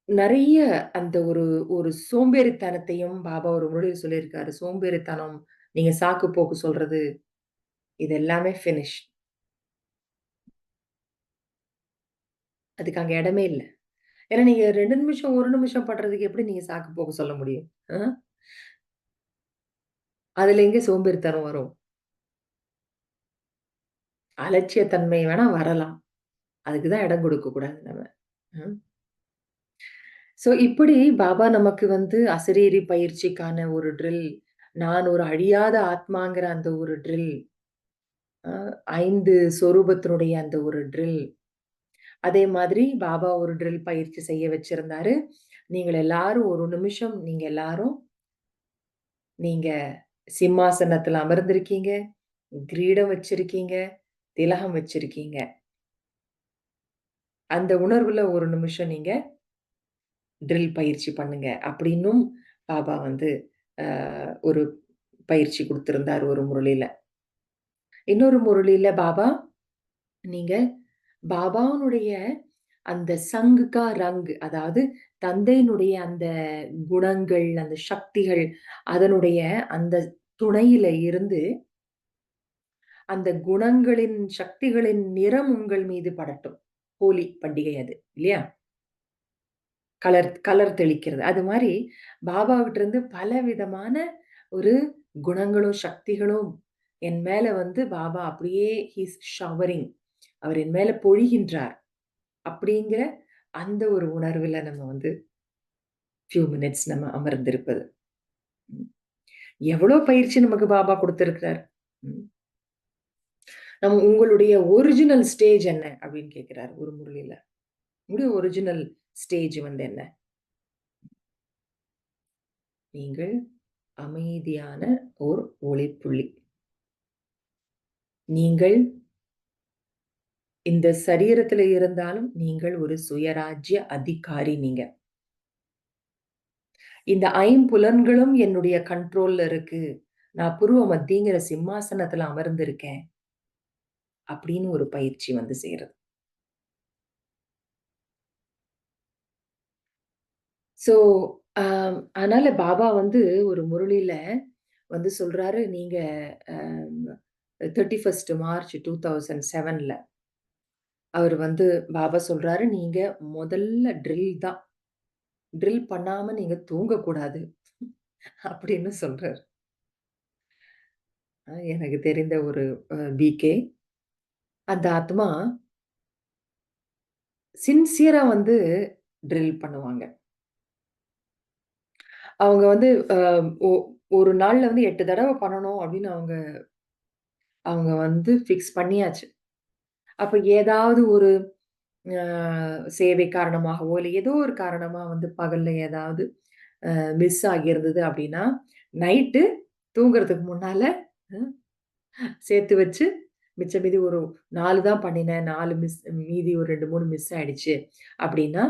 A: நெறைய அந்த ஒரு ஒரு சோம்பேறித்தனத்தையும் பாபா ஒரு முறையில சொல்லியிருக்காரு. சோம்பேறித்தனம், நீங்க சாக்கு போக்கு சொல்றது, இது எல்லாமே ஃபினிஷ். அதுக்கு அங்க இடமே இல்ல. ஏன்னா நீங்க 2 நிமிஷம், 1 நிமிஷம் பண்றதுக்கு எப்படி நீங்க சாக்கு போக்கு சொல்ல முடியும்? அ? அதுல எங்க சோம்பேறித்தனம் வரும்? அலட்சியத்தன்மை வேணா வரலாம். அதுக்கு தான் இடம் கொடுக்கக் கூடாது நம்ம. ம். இப்படி பாபா நமக்கு வந்து அசரீரி பயிற்சிக்கான ஒரு ட்ரில், நான் ஒரு அழியாத ஆத்மாங்கிற அந்த ஒரு ட்ரில், அ 5 சொரூபத்தினுடைய அந்த ஒரு ட்ரில், அதே மாதிரி பாபா ஒரு ட்ரில் பயிற்சி செய்ய வச்சிருந்தாரு. நீங்கள் எல்லாரும் 1 நிமிஷம் நீங்க சிம்மாசனத்துல அமர்ந்திருக்கீங்க, கிரீடம் வச்சிருக்கீங்க, திலகம் வச்சிருக்கீங்க. அந்த உணர்வுல 1 நிமிஷம் நீங்க ட்ரில் பயிற்சி பண்ணுங்க. அப்படின்னும் பாபா வந்து அ ஒரு பயிற்சி குடுத்திருந்தார் ஒரு முரளில. இன்னொரு முரளில பாபா, நீங்க பாபாவுனுடைய அந்த சங்க் கா ரங், அதாவது தந்தையினுடைய அந்த குணங்கள், அந்த சக்திகள், அதனுடைய அந்த துணையில இருந்து, அந்த குணங்களின், சக்திகளின் நிறம் உங்கள் மீது படட்டும். ஹோலி பண்டிகை அது. இல்லையா? கலர் கலர் தெளிக்கிறது. அது மாரி பாபாவிட்டருந்து பலவிதமான ஒரு குணங்களும், சக்திகளும் என் மேல வந்து பாபா அப்படியே ஷவரிங். அவர் என் மேல பொழிகின்றார். அப்படிங்கிற அந்த ஒரு உணர்வுல நம்ம வந்து மினிட்ஸ் நம்ம அமர்ந்திருப்பது. ம். எவ்வளோ பயிற்சி நமக்கு பாபா குடுத்திருக்கிறார். ம். உங்களுடைய ஒரிஜினல் ஸ்டேஜ் என்ன? அப்படின்னு கேட்கிறார் ஒரு முரளில. உங்களுடைய ஒரிஜினல் ஸ்டேஜ் வந்து என்ன? நீங்கள் அமைதியான ஓர் ஒளிப்புள்ளி. நீங்கள் இந்த சரீரத்தில இருந்தாலும், நீங்கள் ஒரு சுயராஜ்ய அதிகாரி நீங்க. இந்த ஐம்புலன்களும் என்னுடைய கண்ட்ரோல்ல இருக்கு. நான் புருவ மத்திங்கிற சிம்மாசனத்துல அமர்ந்திருக்கேன். அப்படின்னு ஒரு பயிற்சி வந்து செய்றது. ஸோ, அ அதனால பாபா வந்து ஒரு முரளில வந்து சொல்றாரு, நீங்க அ 31 மார்ச் 2007ல அவரு வந்து பாபா சொல்றாரு, "நீங்க முதல்ல ட்ரில் தான். ட்ரில் பண்ணாம நீங்க தூங்கக்கூடாது." அப்படின்னு சொல்றாரு. எனக்கு தெரிந்த ஒரு பிகே. அந்த ஆத்மா சின்சியரா வந்து ட்ரில் பண்ணுவாங்க. அவங்க வந்து அ ஒ ஒரு நாள்ல வந்து 8 தடவ பண்ணணும் அப்படின்னு அவங்க அவங்க வந்து ஃபிக்ஸ் பண்ணியாச்சு. அப்ப ஏதாவது ஒரு அ சேவை காரணமாகவோ, இல்ல ஏதோ ஒரு காரணமா வந்து பகல்ல ஏதாவது மிஸ் ஆகியிருந்தது அப்படின்னா, நைட்டு தூங்குறதுக்கு முன்னால அ சேர்த்து வச்சு, மிச்ச மீதி ஒரு 4 தான் பண்ணினேன். 4 மீதி ஒரு 2, 3 மிஸ் ஆயிடுச்சு அப்படின்னா,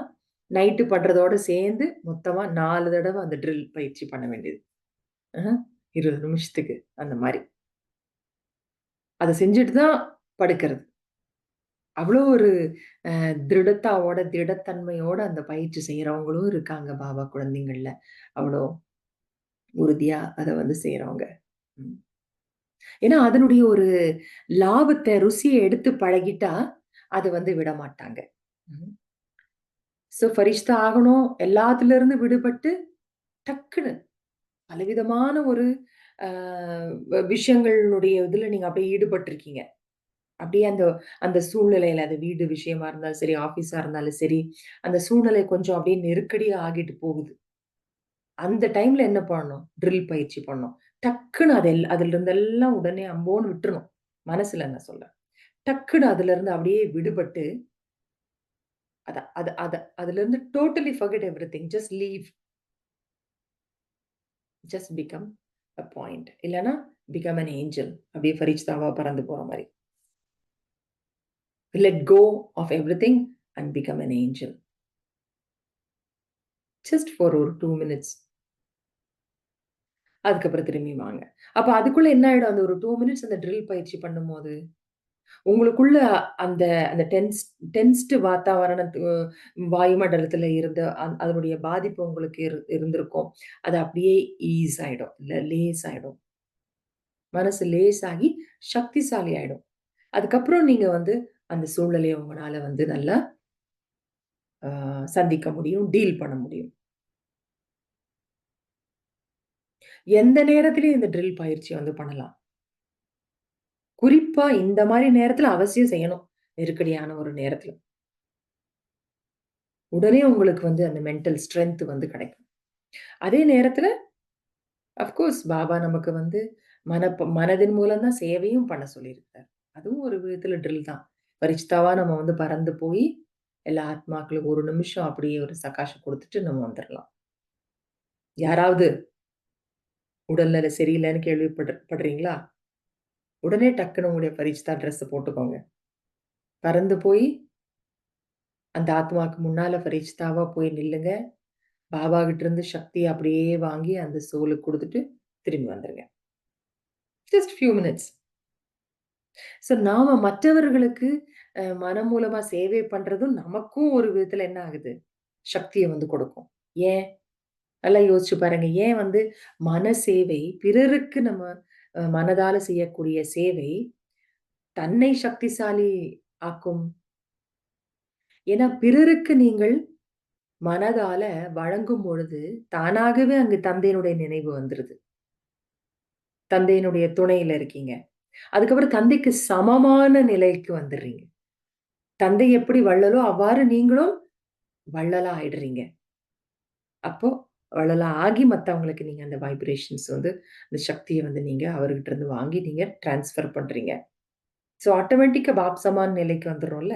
A: நைட்டு பண்றதோட சேர்ந்து மொத்தமா 4 தடவ அந்த ட்ரில் பயிற்சி பண்ண வேண்டியது. அ 20 நிமிஷத்துக்கு அந்த மாரி. அத செஞ்சுட்டு தான் படுக்கிறது. அவ்வளோ ஒரு திடத்தன்மையோட அந்த பயிற்சி செய்றவங்களும் இருக்காங்க பாபா குழந்தைங்கள்ல. அவ்வளோ உறுதியா அத வந்து செய்றவங்க. ம். ஏன்னா, அதனுடைய ஒரு லாபத்த, ருசிய எடுத்து பழகிட்டா, அத வந்து விடமாட்டாங்க. ம். ஸோ ஃபரிஷ்தா ஆகணும், எல்லாத்துலருந்து விடுபட்டு, டக்குனு பலவிதமான ஒரு அ விஷயங்களுடைய இதுல நீங்க அப்படியே ஈடுபட்டுருக்கீங்க. அப்படியே அந்த அந்த சூழ்நிலையில அது வீடு விஷயமா இருந்தாலும் சரி, ஆஃபீஸா இருந்தாலும் சரி, அந்த சூழ்நிலை கொஞ்சம் அப்படியே நெருக்கடியா ஆகிட்டு போகுது. அந்த டைம்ல என்ன பண்ணணும்? ட்ரில் பயிற்சி பண்ணணும். டக்குனு அதிலிருந்தெல்லாம் உடனே அம்போன்னு விட்டுறணும். மனசுல நான் சொல்றேன். டக்குனு அதிலிருந்து அப்படியே விடுபட்டு, அத அத அத அதிலிருந்து totally forget everything. Just leave. Just become a point. இல்லன்னா பிகம் அன் ஏஞ்சல். அப்படியே ஃபரிஷ்தாவா பறந்து போற மாரி. Let go of everything and become an angel. Just for ஒரு 2 மினிட்ஸ். அதுக்கப்புறம் திரும்பி வாங்க. அப்ப அதுக்குள்ள என்ன ஆயிடும்? அந்த ஒரு 2 மினிட்ஸ் அந்த ட்ரில் பயிற்சி பண்ணும்போது, உங்களுக்குள்ள அந்த அந்த டென்ஸ்டு வாத்தாவரணத்து வாயுமண்டலத்துல இருந்த அதனுடைய பாதிப்பு உங்களுக்கு இருந்திருக்கும். அது அப்படியே ஈஸ் ஆயிடும். இல்ல லேஸ் ஆயிடும். மனசு லேசாகி சக்திசாலி ஆயிடும். அதுக்கப்புறம் நீங்க வந்து அந்த சூழ்நிலைய உங்கனால வந்து நல்லா அ சந்திக்க முடியும். டீல் பண்ண முடியும். எந்த நேரத்திலயும் இந்த ட்ரில் பயிற்சிய வந்து பண்ணலாம். குறிப்பா இந்த மாரி நேரத்துல அவசியம் செய்யணும். நெருக்கடியான ஒரு நேரத்துல. உடனே உங்களுக்கு வந்து அந்த மென்டல் ஸ்ட்ரென்த் வந்து கிடைக்கும். அதே நேரத்துல அஃப்கோர்ஸ் பாபா நமக்கு வந்து மனதின் மூலம் தான் சேவையும் பண்ண சொல்லியிருக்கார். அதுவும் ஒரு விதத்துல ட்ரில் தான். பரிட்சாவா நம்ம வந்து பறந்து போய் எல்லா ஆத்மாக்களுக்கும் ஒரு நிமிஷம் அப்படியே ஒரு சகாஷம் குடுத்துட்டு நம்ம வந்துரலாம். யாராவது உடல்நிலை சரியில்லன்னு படுறீங்களா? உடனே டக்குனு உங்களுடைய பரிட்சா ட்ரெஸ்ஸ போட்டுக்கோங்க. பறந்து போய் அந்த ஆத்மாக்கு முன்னால பரிட்சாவா போய் நில்லுங்க. பாபா கிட்ட இருந்து சக்திய அப்படியே வாங்கி அந்த சோலுக்கு குடுத்துட்டு திரும்பி வந்துருங்க. Just few minutes. ஸோ நாம மற்றவர்களுக்கு மனம் மூலமா சேவை பண்றதும் நமக்கும் ஒரு விதத்துல என்ன ஆகுது? சக்திய வந்து கொடுக்கும். ஏன்? நல்லா யோசிச்சு பாருங்க. ஏன் வந்து மன சேவை பிறருக்கு நம்ம மனதால செய்யக்கூடிய சேவை தன்னை சக்திசாலி ஆக்கும். ஏன்னா பிறருக்கு நீங்கள் மனதால வழங்கும் பொழுது, தானாகவே அங்கு தந்தையினுடைய நினைவு வந்துருது. தந்தையினுடைய துணையில இருக்கீங்க. அதுக்கப்புறம் தந்தைக்கு சமமான நிலைக்கு வந்துர்றீங்க. தந்தை எப்படி வள்ளலோ, அவ்வாறு நீங்களும் வள்ளலா ஆயிடுறீங்க. அப்போ வள்ளலா ஆகி மத்தவங்களுக்கு நீங்க அந்த வைப்ரேஷன்ஸ் வந்து அந்த சக்திய வந்து நீங்க அவர்கிட்ட இருந்து வாங்கி நீங்க ட்ரான்ஸ்ஃபர் பண்றீங்க. ஸோ ஆட்டோமேட்டிக்கா பாப் சமான் நிலைக்கு வந்துர்றோம்ல.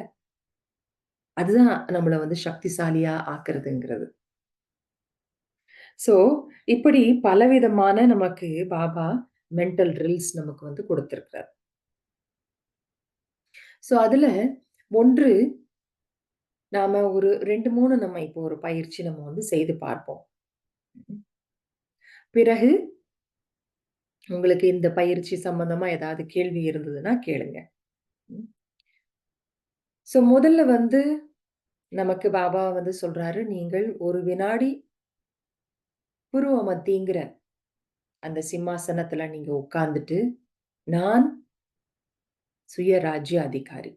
A: அதுதான் நம்மள வந்து சக்திசாலியா ஆக்குறதுங்கிறது. ஸோ இப்படி பலவிதமான நமக்கு பாபா மென்டல் ட்ரில்ஸ் நமக்கு வந்து குடுத்திருக்கிறார். ஸோ அதுல 1 நாம ஒரு 2, 3 நம்ம இப்போ ஒரு பயிற்சி நம்ம வந்து செய்து பார்ப்போம். பிறகு உங்களுக்கு இந்த பயிற்சி சம்பந்தமா ஏதாவது கேள்வி இருந்ததுன்னா கேளுங்க. ம். ஸோ முதல்ல வந்து நமக்கு பாபா வந்து சொல்றாரு, நீங்கள் ஒரு வினாடி புருவ மத்திங்கிற அந்த சிம்மாசனத்துல நீங்க உட்கார்ந்துட்டு, நான் சுயராஜ்ய அதிகாரி.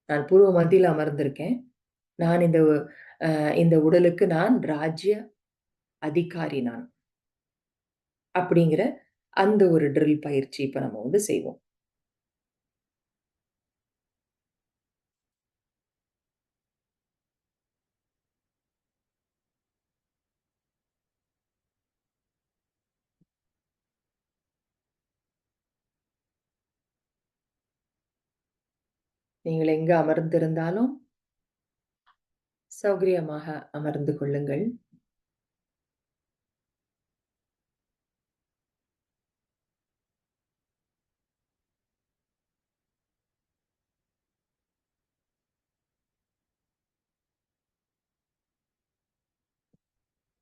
A: நான் புருவ மத்தியில அமர்ந்திருக்கேன். நான் இந்த உடலுக்கு நான் ராஜ்ய அதிகாரி நான். அப்படிங்கிற அந்த ஒரு ட்ரில் பயிற்சி இப்ப நம்ம வந்து செய்வோம். நீங்கள் எங்க அமர்ந்திருந்தாலும் சௌகரியமாக அமர்ந்து கொள்ளுங்கள்.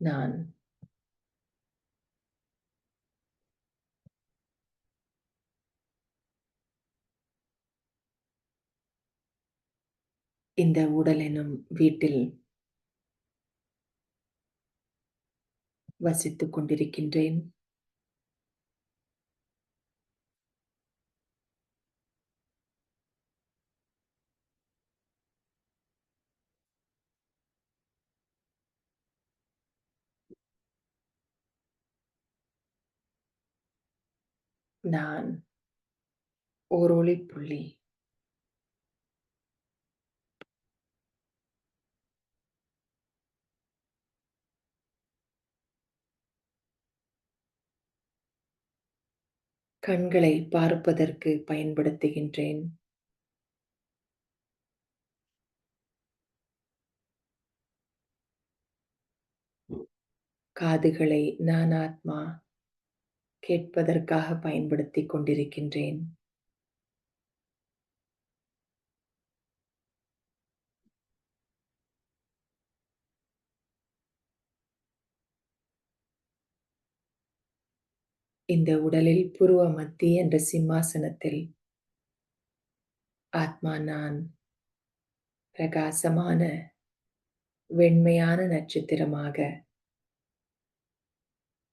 A: நான் இந்த உடல் எனும் வீட்டில் வசித்துக் கொண்டிருக்கின்றேன். நான் ஓர் ஒளிப்புள்ளி. கண்களை பார்ப்பதற்கு பயன்படுத்துகின்றேன். காதுகளை நான் ஆத்மா கேட்பதற்காக பயன்படுத்திக் கொண்டிருக்கின்றேன். இந்த உடலில் புருவ மத்தி என்ற சிம்மாசனத்தில் ஆத்மா நான் பிரகாசமான வெண்மையான நட்சத்திரமாக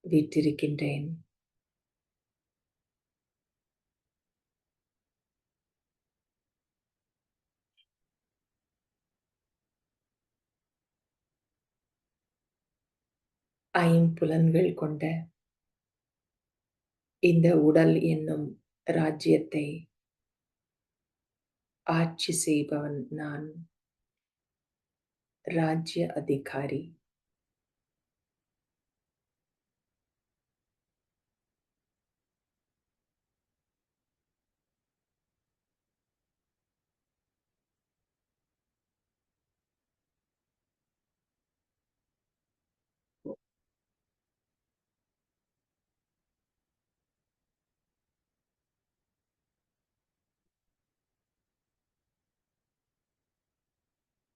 A: வீற்றிருக்கின்றேன். ஐம்புலன்கள் கொண்ட இந்த உடல் என்னும் ராஜ்யத்தை ஆட்சி செய்பவன் நான். ராஜ்ய அதிகாரி.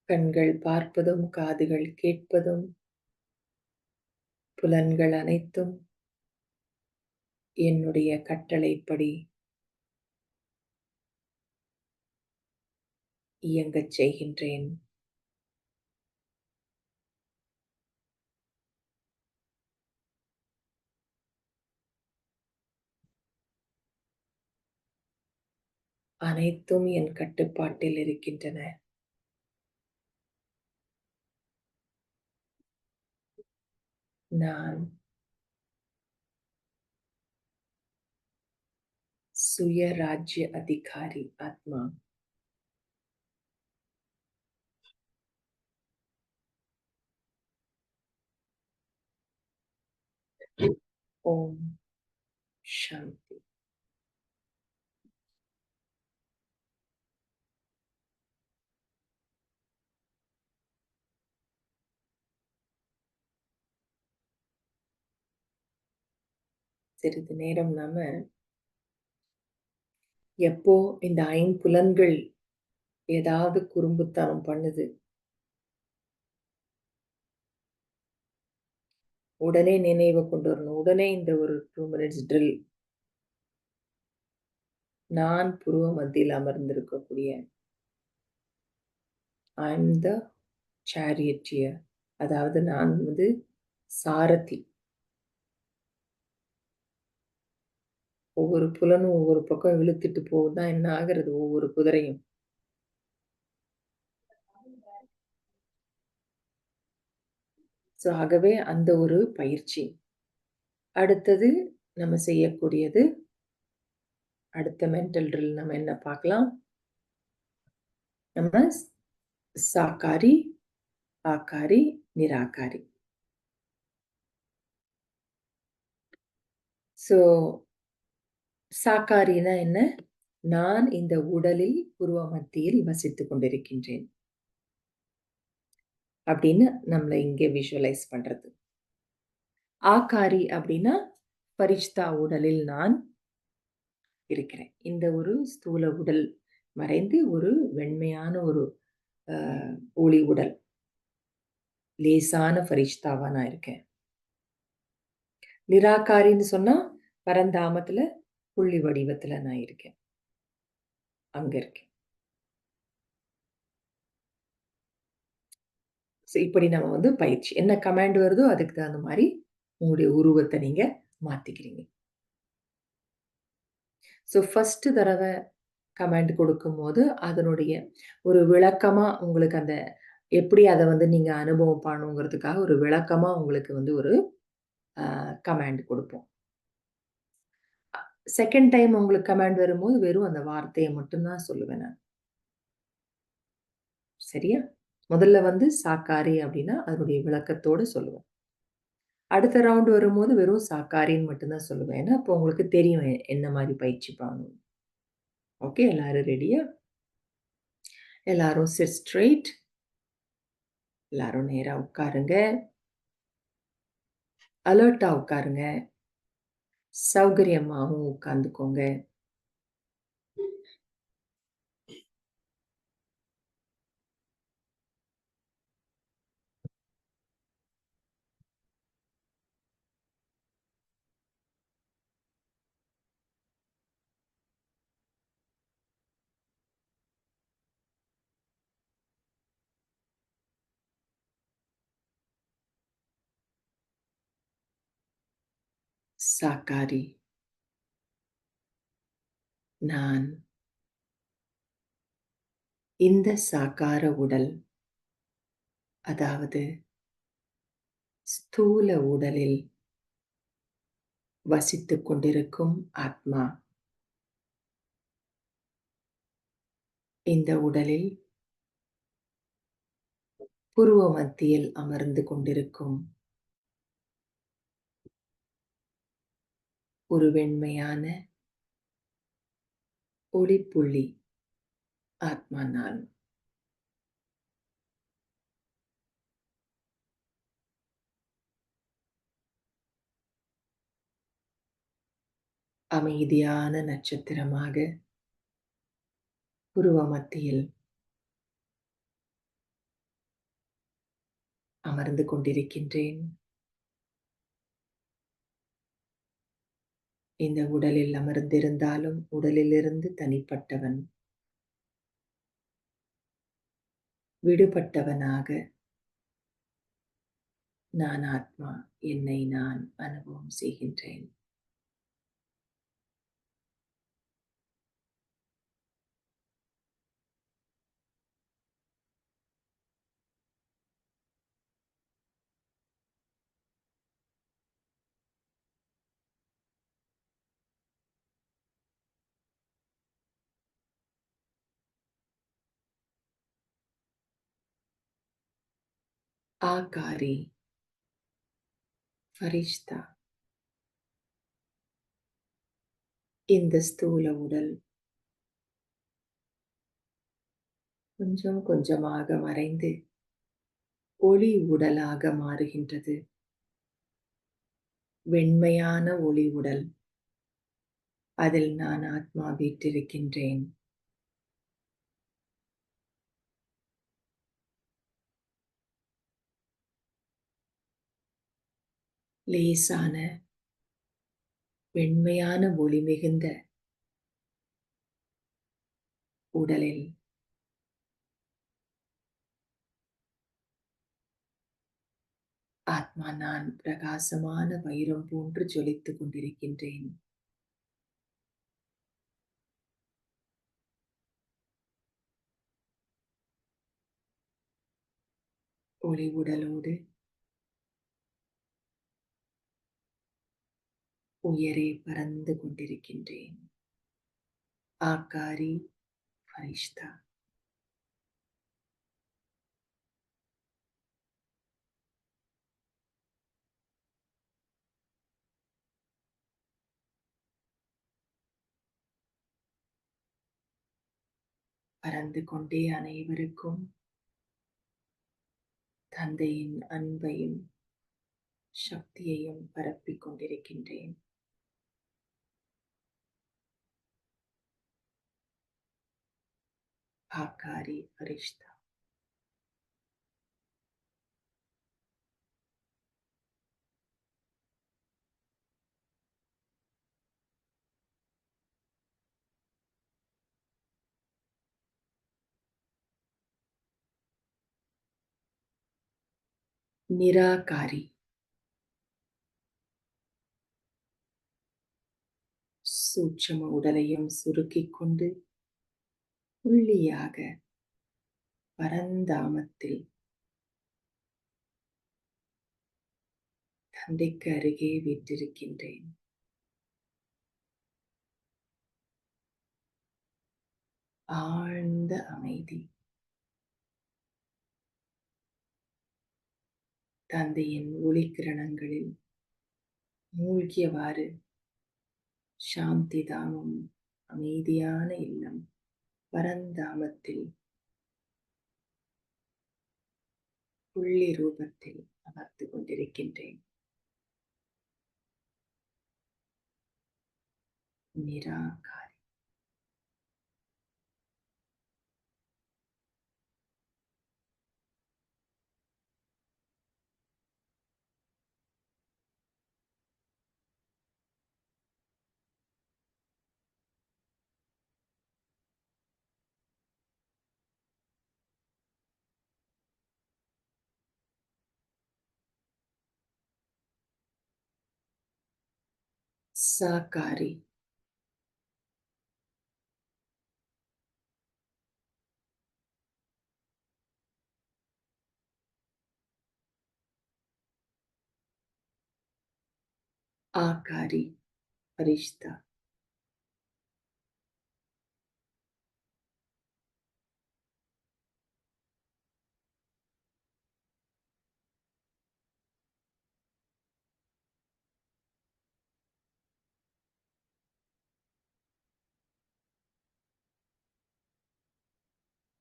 A: கண்கள் பார்ப்பதும் காதுகள் கேட்பதும் புலன்கள் அனைத்தும் என்னுடைய கட்டளைப்படி இயங்கச் செய்கின்றேன். அனைத்தும் என் கட்டுப்பாட்டில் இருக்கின்றன. நான் சுயராஜ்ய அதிகாரி ஆத்மா. ஓம் சாந்தி. சிறிது நேரம் நாம எப்போ இந்த ஐம்புலன்கள் ஏதாவது குறும்புத்தனம் பண்ணுது, உடனே நினைவை கொண்டு வரணும். உடனே இந்த ஒரு 2 மினிட்ஸ் ட்ரில். நான் புருவ மத்தியில் அமர்ந்திருக்கக்கூடிய ஐ எம் த சாரியட்டியர். அதாவது நான் சாரதி. ஒவ்வொரு புலனும் ஒவ்வொரு பக்கம் இழுத்துட்டு போகுதான் என்ன ஆகிறது ஒவ்வொரு குதிரையும். ஆகவே அந்த ஒரு பயிற்சி. அடுத்தது நம்ம செய்யக்கூடியது, அடுத்த மென்டல் ட்ரில் நம்ம என்ன பார்க்கலாம்? நம்ம சாக்காரி, ஆக்காரி, நிராகாரி. சாக்காரினா என்ன? நான் இந்த உடலில் புருவ மத்தியில் வசித்துக் கொண்டிருக்கின்றேன் அப்படின்னு நம்மள இங்கே விஷுவலைஸ் பண்றது. ஆக்காரி அப்படின்னா பரிஷ்தா உடலில் நான் இருக்கிறேன். இந்த ஒரு ஸ்தூல உடல் மறைந்து ஒரு வெண்மையான ஒரு ஒளி உடல், லேசான பரிஷ்தாவா நான் இருக்கேன். நிராகாரின்னு சொன்னா பரந்தாமத்துல புள்ளி வடிவத்துல நான் இருக்கேன். அங்க இருக்கேன். ஸோ இப்படி நம்ம வந்து பயிற்சி. என்ன கமாண்ட் வருதோ அதுக்கு தகுந்த மாரி உங்களுடைய உருவத்த நீங்க மாத்திக்கிறீங்க. ஸோ ஃபர்ஸ்ட்டு தடவ கமாண்ட் கொடுக்கும்போது, அதனுடைய ஒரு விளக்கமா உங்களுக்கு அந்த எப்படி அத வந்து நீங்க அனுபவம் பண்ணணுங்கிறதுக்காக ஒரு விளக்கமா உங்களுக்கு வந்து ஒரு கமாண்ட் குடுப்போம். 2ண்ட் டைம் உங்களுக்கு கமாண்ட் வரும்போது, வெறும் அந்த வார்த்தைய மட்டும் தான் சொல்லுவேன் நான். சரியா? முதல்ல வந்து சாக்காரி அப்டின்னா, அதனுடைய விளக்கத்தோட சொல்லுவேன். அடுத்த ரவுண்ட் வரும்போது வெறும் சாக்காரின்னு மட்டும் தான் சொல்லுவேன். ஏன்னா, அப்போ உங்களுக்கு தெரியும் என்ன மாரி பயிற்சி பண்ணணும்னு. ஓகே, எல்லாரும் ரெடியா? எல்லாரும் சிட் ஸ்ட்ரெய்ட். எல்லாரும் நேரா உட்காருங்க. அலர்ட்டா உட்காருங்க. சௌகரியமாவும் உட்கார்ந்துக்கோங்க. சாக்காரி. நான் இந்த சாக்கார உடல், அதாவது ஸ்தூல உடலில் வசித்துக் கொண்டிருக்கும் ஆத்மா. இந்த உடலில் புருவ மத்தியில் அமர்ந்து கொண்டிருக்கும் ஒரு வெண்மையான ஒளிப்புள்ளி ஆத்மா நான். அமைதியான நட்சத்திரமாக புருவ மத்தியில் அமர்ந்து கொண்டிருக்கின்றேன். இந்த உடலில் அமர்ந்திருந்தாலும் உடலிலிருந்து தனிப்பட்டவன், விடுபட்டவனாக நான் ஆத்மா, என்னை நான் அனுபவம் செய்கின்றேன். ஆகாரி, ஃபரிஷ்தா. இந்த ஸ்தூல உடல் கொஞ்சம் கொஞ்சமாக மறைந்து ஒளி உடலாக மாறுகின்றது. வெண்மையான ஒளி உடல். அதில் நான் ஆத்மா வீற்றிருக்கின்றேன். லேசான வெண்மையான ஒளி மிகுந்த உடலில் ஆத்மா நான் பிரகாசமான வைரம் போன்று ஜொலித்துக் கொண்டிருக்கின்றேன். ஒளி உடலோடு உயரே பறந்து கொண்டிருக்கின்றேன். ஆகாரி ஃபரிஷ்தா. பறந்து கொண்டே அனைவருக்கும் தந்தையின் அன்பையும் சக்தியையும் பரப்பிக் கொண்டிருக்கின்றேன். ஆகாரி ஃபரிஷ்தா. நிராகாரி. சூட்சும உடலையும் சுருக்கிக் கொண்டு புள்ளியாக பரந்தாமத்தில் தந்தைக்கு அருகே வீற்றிருக்கின்றேன். ஆழ்ந்த அமைதி. தந்தையின் ஒளிக்கிரணங்களில் மூழ்கியவாறு சாந்தி தாமம், அமைதியான இல்லம் பரந்தாமத்தில் புள்ளி ரூபத்தில் அமர்ந்து கொண்டிருக்கின்றேன். நிராகாரி. சாகாரி. ஆகாரி. பரிஷ்தா.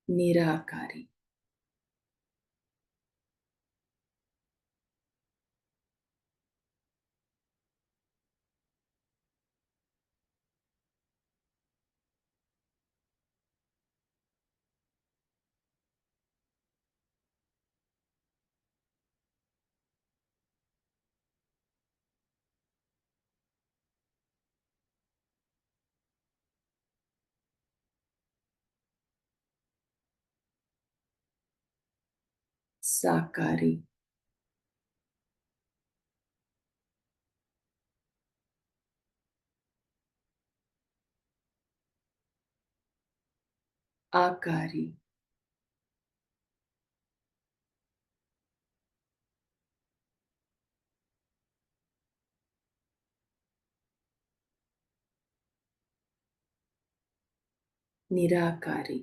A: நிராகாரி. சாகாரி. ஆகாரி. நிராகாரி.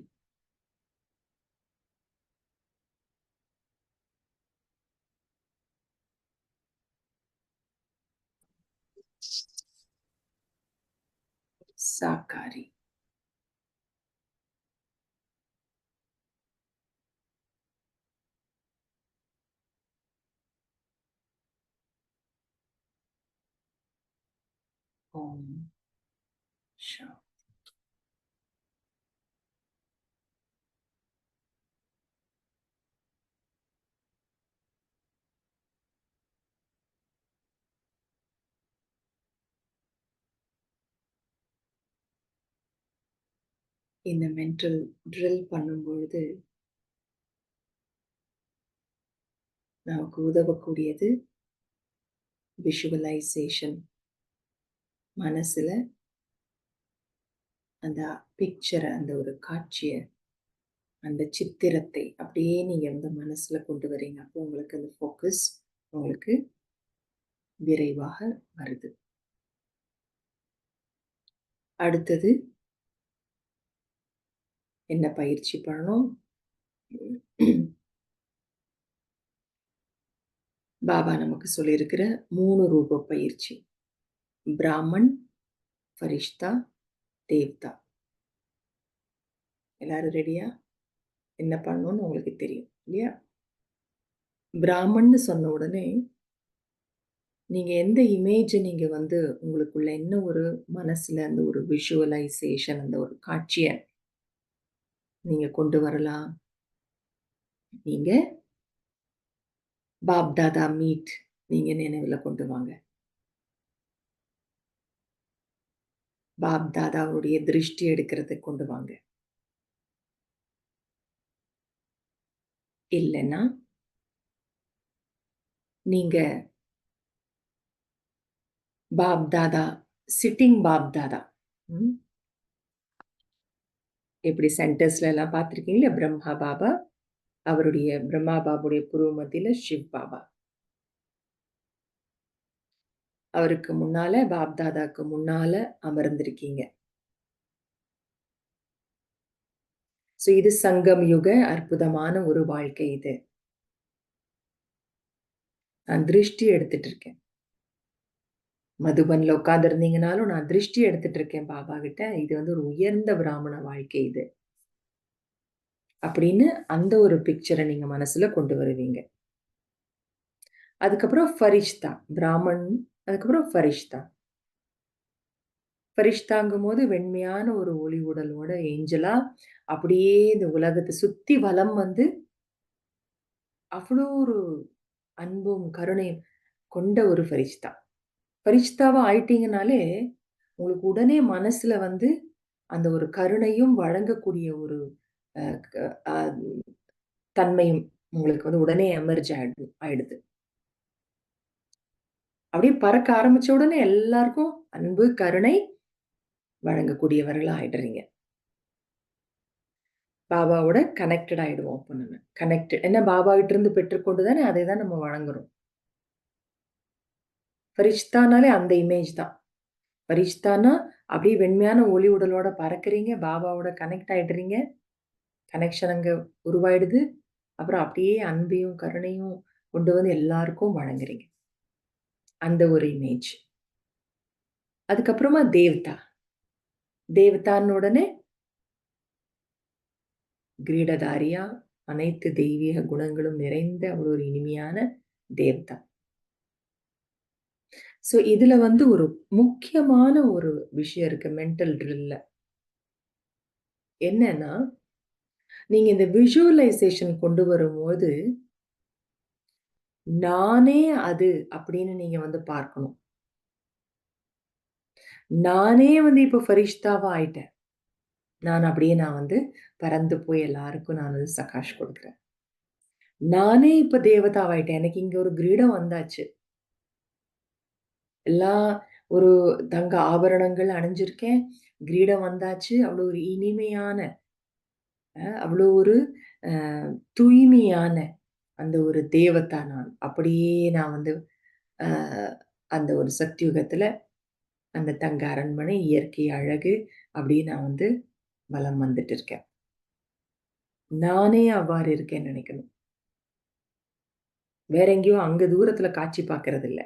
A: சாகாரி. ஓம் சாந்தி. இந்த மென்டல் ட்ரில் பண்ணும்பொழுது நமக்கு உதவக்கூடியது விஷுவலைசேஷன். மனசுல அந்த பிக்சரை, அந்த ஒரு காட்சியை, அந்த சித்திரத்தை அப்படியே நீங்க வந்து மனசுல கொண்டு வரீங்க. அப்போ உங்களுக்கு அந்த ஃபோக்கஸ் உங்களுக்கு விரைவாக வருது. அடுத்தது என்ன பயிற்சி பண்ணணும்? பாபா நமக்கு சொல்லியிருக்கிற 3 ரூப பயிற்சி. பிராமன், ஃபரிஷ்தா, தேவ்தா. எல்லாரும் ரெடியா? என்ன பண்ணணும்னு உங்களுக்கு தெரியும் இல்லையா? பிராமன்னு சொன்ன உடனே நீங்க எந்த இமேஜ நீங்க வந்து உங்களுக்குள்ள என்ன ஒரு மனசுல அந்த ஒரு விஷுவலைசேஷன், அந்த ஒரு காட்சிய நீங்க கொண்டு வரலாம். நீங்க பாப் தாதா மீட் நீங்க நினைவுல கொண்டு வாங்க. பாப் தாதாவுடைய திருஷ்டி எடுக்கிறதுக்கு கொண்டு வாங்க. இல்லன்னா நீங்க பாப் தாதா, சிட்டிங் பாப் தாதா. ம். எப்படி சென்டர்ஸ்ல எல்லாம் பார்த்திருக்கீங்களா? பிரம்மா பாபா, அவருடைய பிரம்மா பாபாவுடைய புருவ மத்தியில சிவ் பாபா. அவருக்கு முன்னால பாப் தாதாக்கு முன்னால அமர்ந்திருக்கீங்க. சோ இது சங்கம் யுக அற்புதமான ஒரு வாழ்க்கை இது. நான் திருஷ்டி எடுத்துட்டு இருக்கேன். மதுபன்ல உட்கார்ந்திருந்தீங்கனாலும் நான் திருஷ்டி எடுத்துட்டு இருக்கேன் பாபா கிட்ட. இது வந்து ஒரு உயர்ந்த பிராமண வாழ்க்கை இது. அப்படின்னு அந்த ஒரு பிக்சர நீங்க மனசுல கொண்டு வருவீங்க. அதுக்கப்புறம் ஃபரிஷ்தா, பிராமன், அதுக்கப்புறம் ஃபரிஷ்தா. ஃபரிஷ்தாங்கும்போது வெண்மையான ஒரு ஒளி உடலோட ஏஞ்சலா அப்படியே இந்த உலகத்த சுத்தி வலம் வந்து அவ்வளோ ஒரு அன்பும், கருணையும் கொண்ட ஒரு ஃபரிஷ்தா. ஃபரிஷ்தாவா ஆயிட்டீங்கனாலே, உங்களுக்கு உடனே மனசுல வந்து அந்த ஒரு கருணையும் வழங்கக்கூடிய ஒரு அ க அ தன்மையும் உங்களுக்கு வந்து உடனே எமர்ஜ் ஆயிடுது. அப்படியே பறக்க ஆரம்பிச்ச உடனே எல்லாருக்கும் அன்பு, கருணை வழங்கக்கூடியவர்களா ஆயிடுறீங்க. பாபாவோட கனெக்டட் ஆயிடுவோம் அப்ப நம்ம. கனெக்டட் ஏன்னா பாபாகிட்ட இருந்து பெற்றுக்கொண்டு தானே அதை தான் நம்ம வழங்குறோம். ஃபரிஷ்தானாலே அந்த இமேஜ் தான். ஃபரிஷ்தான்னா அப்படியே வெண்மையான ஒளி உடலோட பறக்குறீங்க. பாபாவோட கனெக்ட் ஆயிடுறீங்க. கனெக்ஷன் அங்க உருவாயிடுது. அப்புறம் அப்படியே அன்பையும், கருணையும் கொண்டு வந்து எல்லாருக்கும் வழங்குறீங்க. அந்த ஒரு இமேஜ். அதுக்கப்புறமா தேவதா. தேவதான்ன உடனே கிரீடதாரியா அனைத்து தெய்வீக குணங்களும் நிறைந்த ஒரு இனிமையான தேவதா. சோ இதுல வந்து ஒரு முக்கியமான ஒரு விஷயம் இருக்கு மென்டல் ட்ரில்ல. என்னன்னா, நீங்க இந்த விசுவலைசேஷன் கொண்டு வரும்போது, நானே அது அப்படின்னு நீங்க வந்து பார்க்கணும். நானே வந்து இப்ப ஃபரிஷ்தாவா ஆயிட்டேன். நான் வந்து பறந்து போய் எல்லாருக்கும் நான் வந்து சகாஷ் குடுக்குறேன். நானே இப்ப தேவதாவாயிட்டேன். எனக்கு இங்க ஒரு கிரீடம் வந்தாச்சு. எல்லா ஒரு தங்க ஆபரணங்கள் அணிஞ்சிருக்கேன். கிரீடம் வந்தாச்சு. அவ்வளோ ஒரு இனிமையான, அவ்வளோ ஒரு அ தூய்மையான அந்த ஒரு தேவதா நான். அப்படியே நான் வந்து அ அந்த ஒரு சத்யுகத்துல அந்த தங்க அரண்மனை, இயற்கை அழகு அப்படியே நான் வந்து வலம் வந்துட்டு இருக்கேன். நானே அவ்வாறு இருக்கேன்னு நெனைக்கணும். வேற எங்கேயோ அங்க தூரத்துல காட்சி பார்க்கறது இல்ல.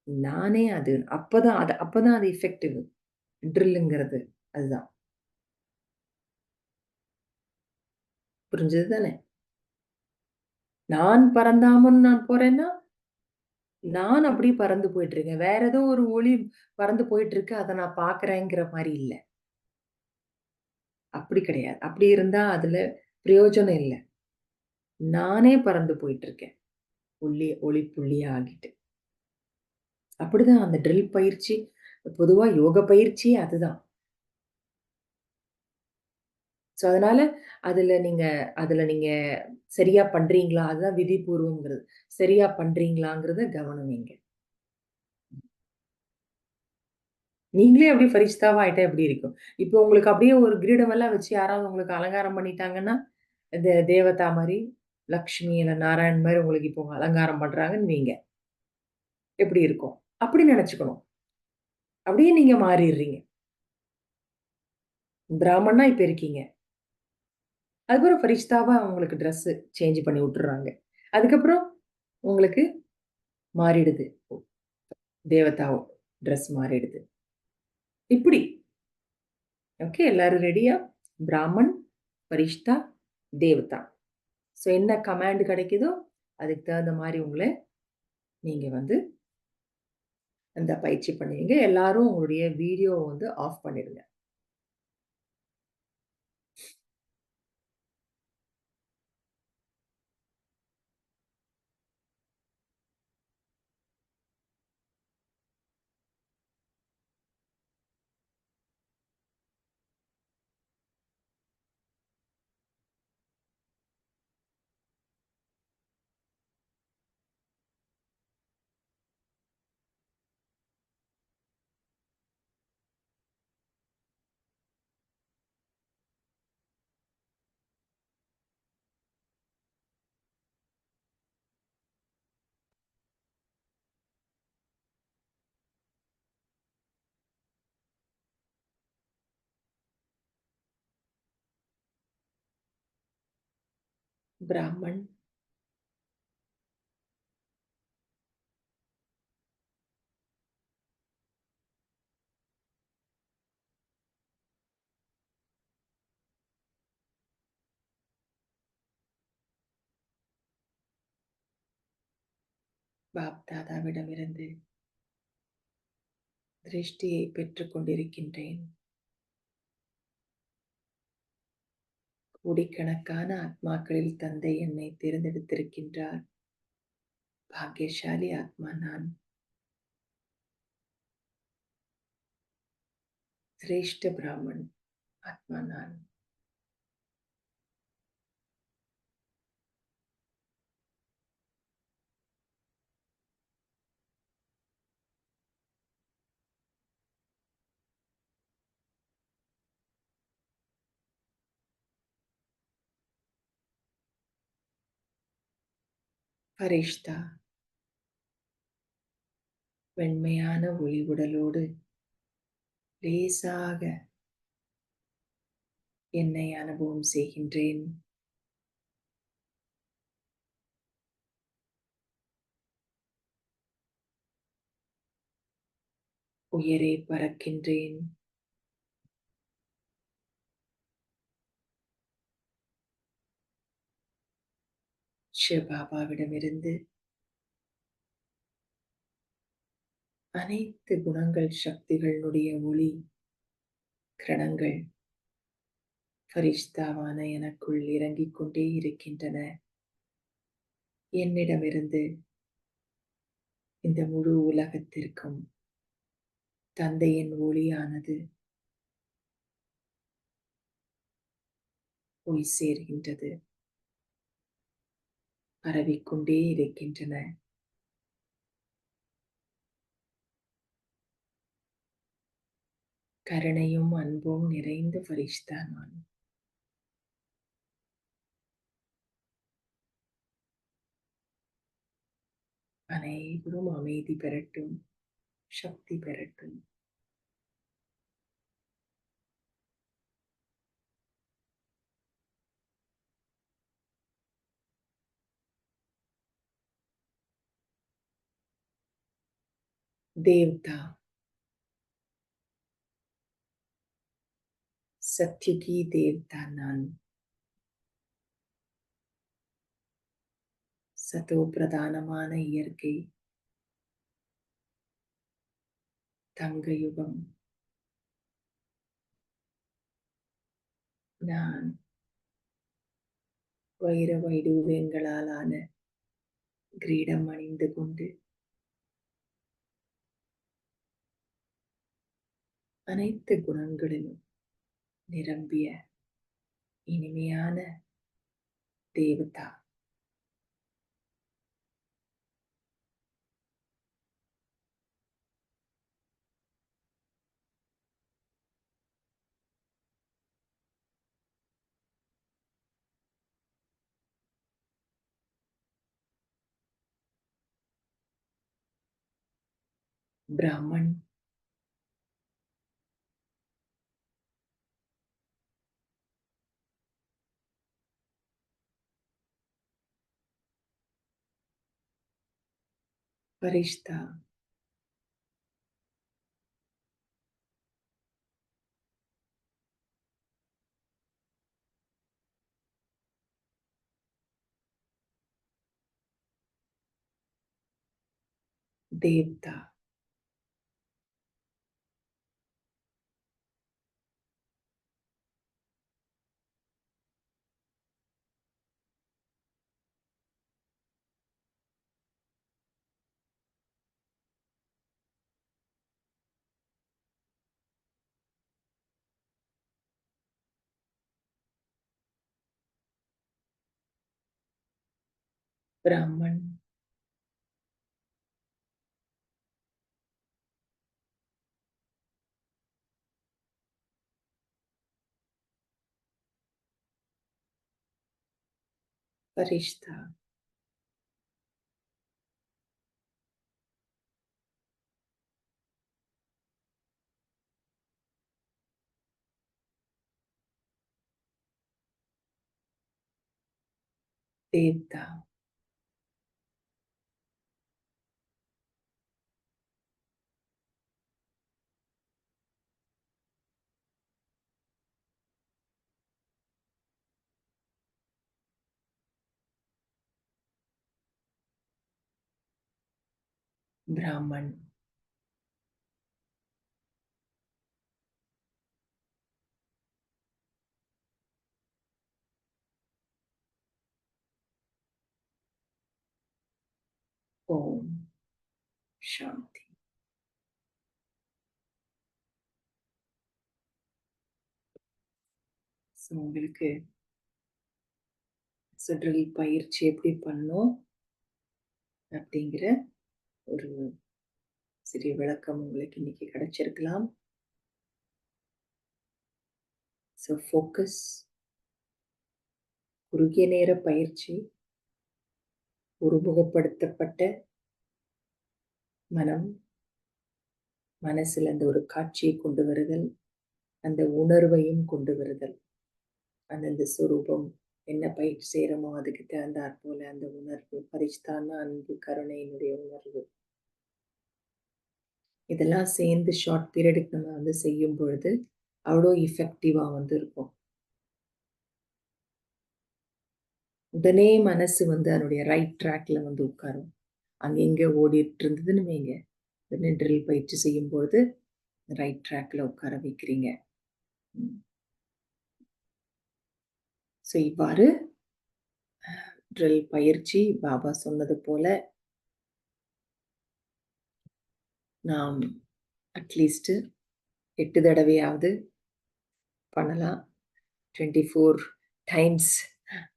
A: நானே அது. அப்பதான் அது எஃபெக்டிவ். ட்ரில்லுங்கிறது. அதுதான். புரிஞ்சது தானே? நான் பறந்தாமன்னு நான் போறேன்னா, நான் அப்படியே பறந்து போயிட்டுருக்கேன். வேற ஏதோ ஒரு ஒளி பறந்து போயிட்டுருக்கு. அத நான் பார்க்குறேங்கிற மாரி இல்ல. அப்படி கிடையாது. அப்படி இருந்தா அதுல பிரயோஜனம் இல்ல. நானே பறந்து போயிட்டுருக்கேன். ஒளி புள்ளியா ஆகிட்டு. அப்படிதான் அந்த ட்ரில் பயிற்சி, பொதுவா யோக பயிற்சியே அதுதான். ஸோ அதனால அதுல நீங்க அதுல நீங்க சரியா பண்றீங்களா? அதுதான் விதிபூர்வம்ங்கிறது. சரியா பண்றீங்களாங்கிறத கவனம் வைங்க. நீங்களே அப்படியே ஃபரிஷ்தாவா ஆயிட்டா எப்படி இருக்கும்? இப்போ உங்களுக்கு அப்படியே ஒரு கிரீடமெல்லாம் வச்சு யாராவது உங்களுக்கு அலங்காரம் பண்ணிட்டாங்கன்னா, தேவதா மாரி, லக்ஷ்மி இல்ல நாராயண் மாரி உங்களுக்கு இப்போ அலங்காரம் பண்றாங்கன்னு வைங்க. எப்படி இருக்கும்? அப்படி நெனச்சுக்கணும். அப்படியே நீங்க மாறிர்றீங்க. பிராமணனா இப்ப இருக்கீங்க. அதுக்கப்புறம் ஃபரிஷ்தாவா உங்களுக்கு ட்ரெஸ் சேஞ்ச் பண்ணி விட்டுர்றாங்க. அதுக்கப்புறம் உங்களுக்கு மாறிடுது. தேவதா ட்ரெஸ் மாறிடுது. இப்படி. ஓகே எல்லாரும் ரெடியா? பிராமன், ஃபரிஷ்தா, தேவதா. ஸோ என்ன கமாண்ட் கிடைக்குதோ, அதுக்கு தகுந்த மாரி உங்கள நீங்க வந்து அந்த பயிற்சி பண்ணுவீங்க. எல்லாரும் உங்களுடைய வீடியோவ வந்து ஆஃப் பண்ணிடுங்க. ब्राह्मण, பாப் தாதாவிடமிருந்து திருஷ்டியை பெற்றுக் கொண்டிருக்கின்றேன். கோடிக்கணக்கான ஆத்மாக்களில் தந்தை என்னை தேர்ந்தெடுத்திருக்கின்றார். பாக்கியசாலி ஆத்மா நான். சிரேஷ்ட பிராமன் ஆத்மா நான். ஃபரிஷ்தா, வெண்மையான ஒளி உடலோடு லேசாக என்னை அனுபவம் செய்கின்றேன். உயரே பறக்கின்றேன். சிவபாபாவிடமிருந்து அனைத்து குணங்கள் சக்திகளுடைய ஒளி கிரணங்கள் ஃபரிஷ்தாவான எனக்குள் இறங்கிக் கொண்டே இருக்கின்றன. என்னிடமிருந்து இந்த முழு உலகத்திற்கும் தந்தையின் ஒளியானது போய் சேர்கின்றது, பரவிக்கொண்டே இருக்கின்றன. கருணையும் அன்பும் நிறைந்த ஃபரிஷ்தா நான். அனைவரும் அமைதி பெறட்டும், சக்தி பெறட்டும். தேவதா, சத்யுகி தேவதா நான். சதோ பிரதானமான இயற்கை தங்க யுகம் நான். வைர வைடூரியங்களாலான கிரீடம் அணிந்து கொண்டு அனைத்து குணங்களிலும் நிரம்பிய இனிமையான தேவதா. பிராமன், ஃபரிஷ்தா, தேவதா. பிராமன், ஃபரிஷ்தா, தேவ்தா, பிராமன், ஓம் சாந்தி. ஸோ உங்களுக்கு ட்ரில் பயிற்சி எப்படி பண்ணணும் அப்படிங்கிற ஒரு சிறிய விளக்கம் உங்களுக்கு இன்னைக்கு கிடைச்சிருக்கலாம். ஸோ ஃபோக்கஸ், குறுகிய நேர பயிற்சி, ஒருமுகப்படுத்தப்பட்ட மனம், மனசுல அந்த ஒரு காட்சியை கொண்டு வருதல், அந்த உணர்வையும் கொண்டு வருதல். அந்தந்த சொரூபம் என்ன பயிற்சி செய்கிறோமோ அதுக்கு தகுந்தாற் போல அந்த உணர்வு, பரிசுத்தான அன்பு, கருணையினுடைய உணர்வு. இதெல்லாம் சேர்ந்து ஷார்ட் பீரியடுக்கு நம்ம வந்து செய்யும் பொழுது அவ்வளோ எஃபெக்டிவா வந்து இருக்கும். உடனே மனசு வந்து அதனுடைய ரைட் ட்ராக்ல வந்து உட்காரும். அங்க இங்க ஓடிட்டு இருந்ததுன்னு வைங்க, உடனே ட்ரில் பயிற்சி செய்யும் பொழுது ரைட் ட்ராக்ல உட்கார வைக்கிறீங்க. ஸோ இவ்வாறு ட்ரில் பயிற்சி பாபா சொன்னது போல நாம் அட்லீஸ்ட் 8 தடவையாவது பண்ணலாம். 24 டைம்ஸ்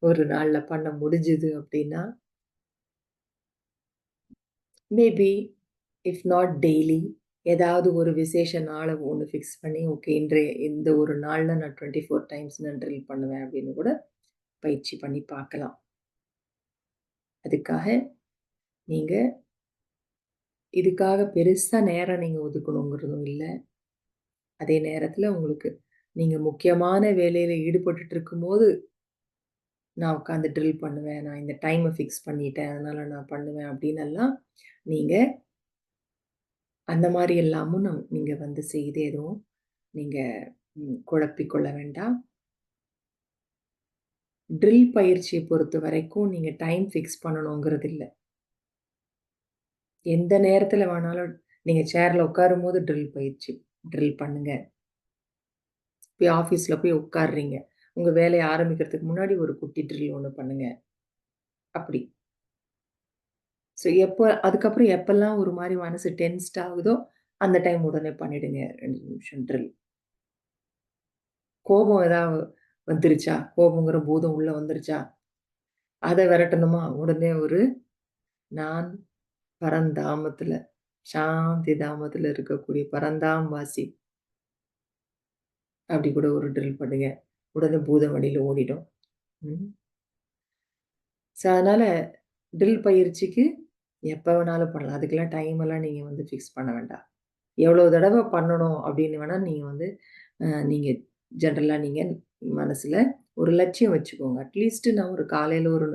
A: ஒரு நாள்ல பண்ண முடிஞ்சுது அப்படின்னா, மேபி இஃப் நாட் டெய்லி ஏதாவது ஒரு விசேஷ நாள ஒண்ணு ஃபிக்ஸ் பண்ணி, ஓகே இன்றைய இந்த ஒரு நாள்ல நான் 24 டைம்ஸ் நான் ட்ரில் பண்ணுவேன் அப்படின்னு கூட பயிற்சி பண்ணி பார்க்கலாம். அதுக்காக நீங்க இதுக்காக பெருசா நேரம் நீங்க ஒதுக்கணுங்கிறதும் இல்ல. அதே நேரத்துல உங்களுக்கு நீங்க முக்கியமான வேலையில ஈடுபட்டுட்டு இருக்கும்போது, நான் உட்காந்து ட்ரில் பண்ணுவேன். நான் இந்த டைம ஃபிக்ஸ் பண்ணிட்டேன். அதனால நான் பண்ணுவேன் அப்டின்னெல்லாம் நீங்க அந்த மாரி எல்லாமும் நீங்க வந்து செய்து எதுவும் நீங்க குழப்பிக் கொள்ள வேண்டாம். ட்ரில் பயிற்சிய பொறுத்தவரைக்கும் நீங்க டைம் ஃபிக்ஸ் பண்ணணுங்கிறது இல்ல. எந்த நேரத்துல வேணாலும் நீங்க சேர்ல உட்காரும்போது ட்ரில் பயிற்சி ட்ரில் பண்ணுங்க. போய் ஆஃபீஸ்ல போய் உட்கார்றீங்க. உங்க வேலைய ஆரம்பிக்கிறதுக்கு முன்னாடி ஒரு குட்டி ட்ரில் ஒண்ணு பண்ணுங்க. அப்படி. ஸோ அதுக்கப்புறம் எப்பல்லாம் ஒரு மாரி மனசு டென்ஸ்ட் ஆகுதோ, அந்த டைம் உடனே பண்ணிடுங்க 2 நிமிஷம் ட்ரில். கோபம் வந்துருச்சா? கோபங்கிற பூதம் உள்ள வந்துருச்சா? அத விரட்டணுமா? உடனே நான் பரந்தாமத்துல, சாந்தி தாமத்துல இருக்கக்கூடிய பரந்தாம் வாசி. அப்படி கூட ஒரு ட்ரில் பண்ணுங்க. உடனே பூதம் வெளியில ஓடிடும். ம். ஸோ அதனால ட்ரில் பயிற்சிக்கு எப்ப வேணாலும் பண்ணலாம். அதுக்கெல்லாம் டைம் எல்லாம் நீங்க வந்து ஃபிக்ஸ் பண்ண வேண்டாம். எவ்வளோ தடவ பண்ணணும் அப்படின்னு வேணா நீங்க வந்து நீங்க ஜெனரலா நீங்க மனசுல ஒரு லட்சியம் வச்சுக்கோங்க. அட்லீஸ்ட் நான் ஒரு காலையில ஒரு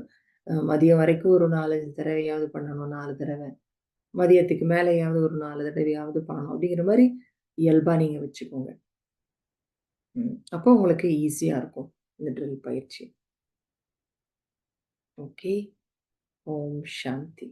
A: மதியம் வரைக்கும் ஒரு 4, 5 தடவையாவது பண்ணணும் 4 தடவ. மதியத்துக்கு மேலயாவது ஒரு 4 தடவையாவது பண்ணணும். அப்படிங்கிற மாரி இயல்பா நீங்க வச்சுக்கோங்க. அப்போ உங்களுக்கு ஈஸியா இருக்கும். இந்த ட்ரில் பயிற்சி. ஓகே. ஓம் சாந்தி.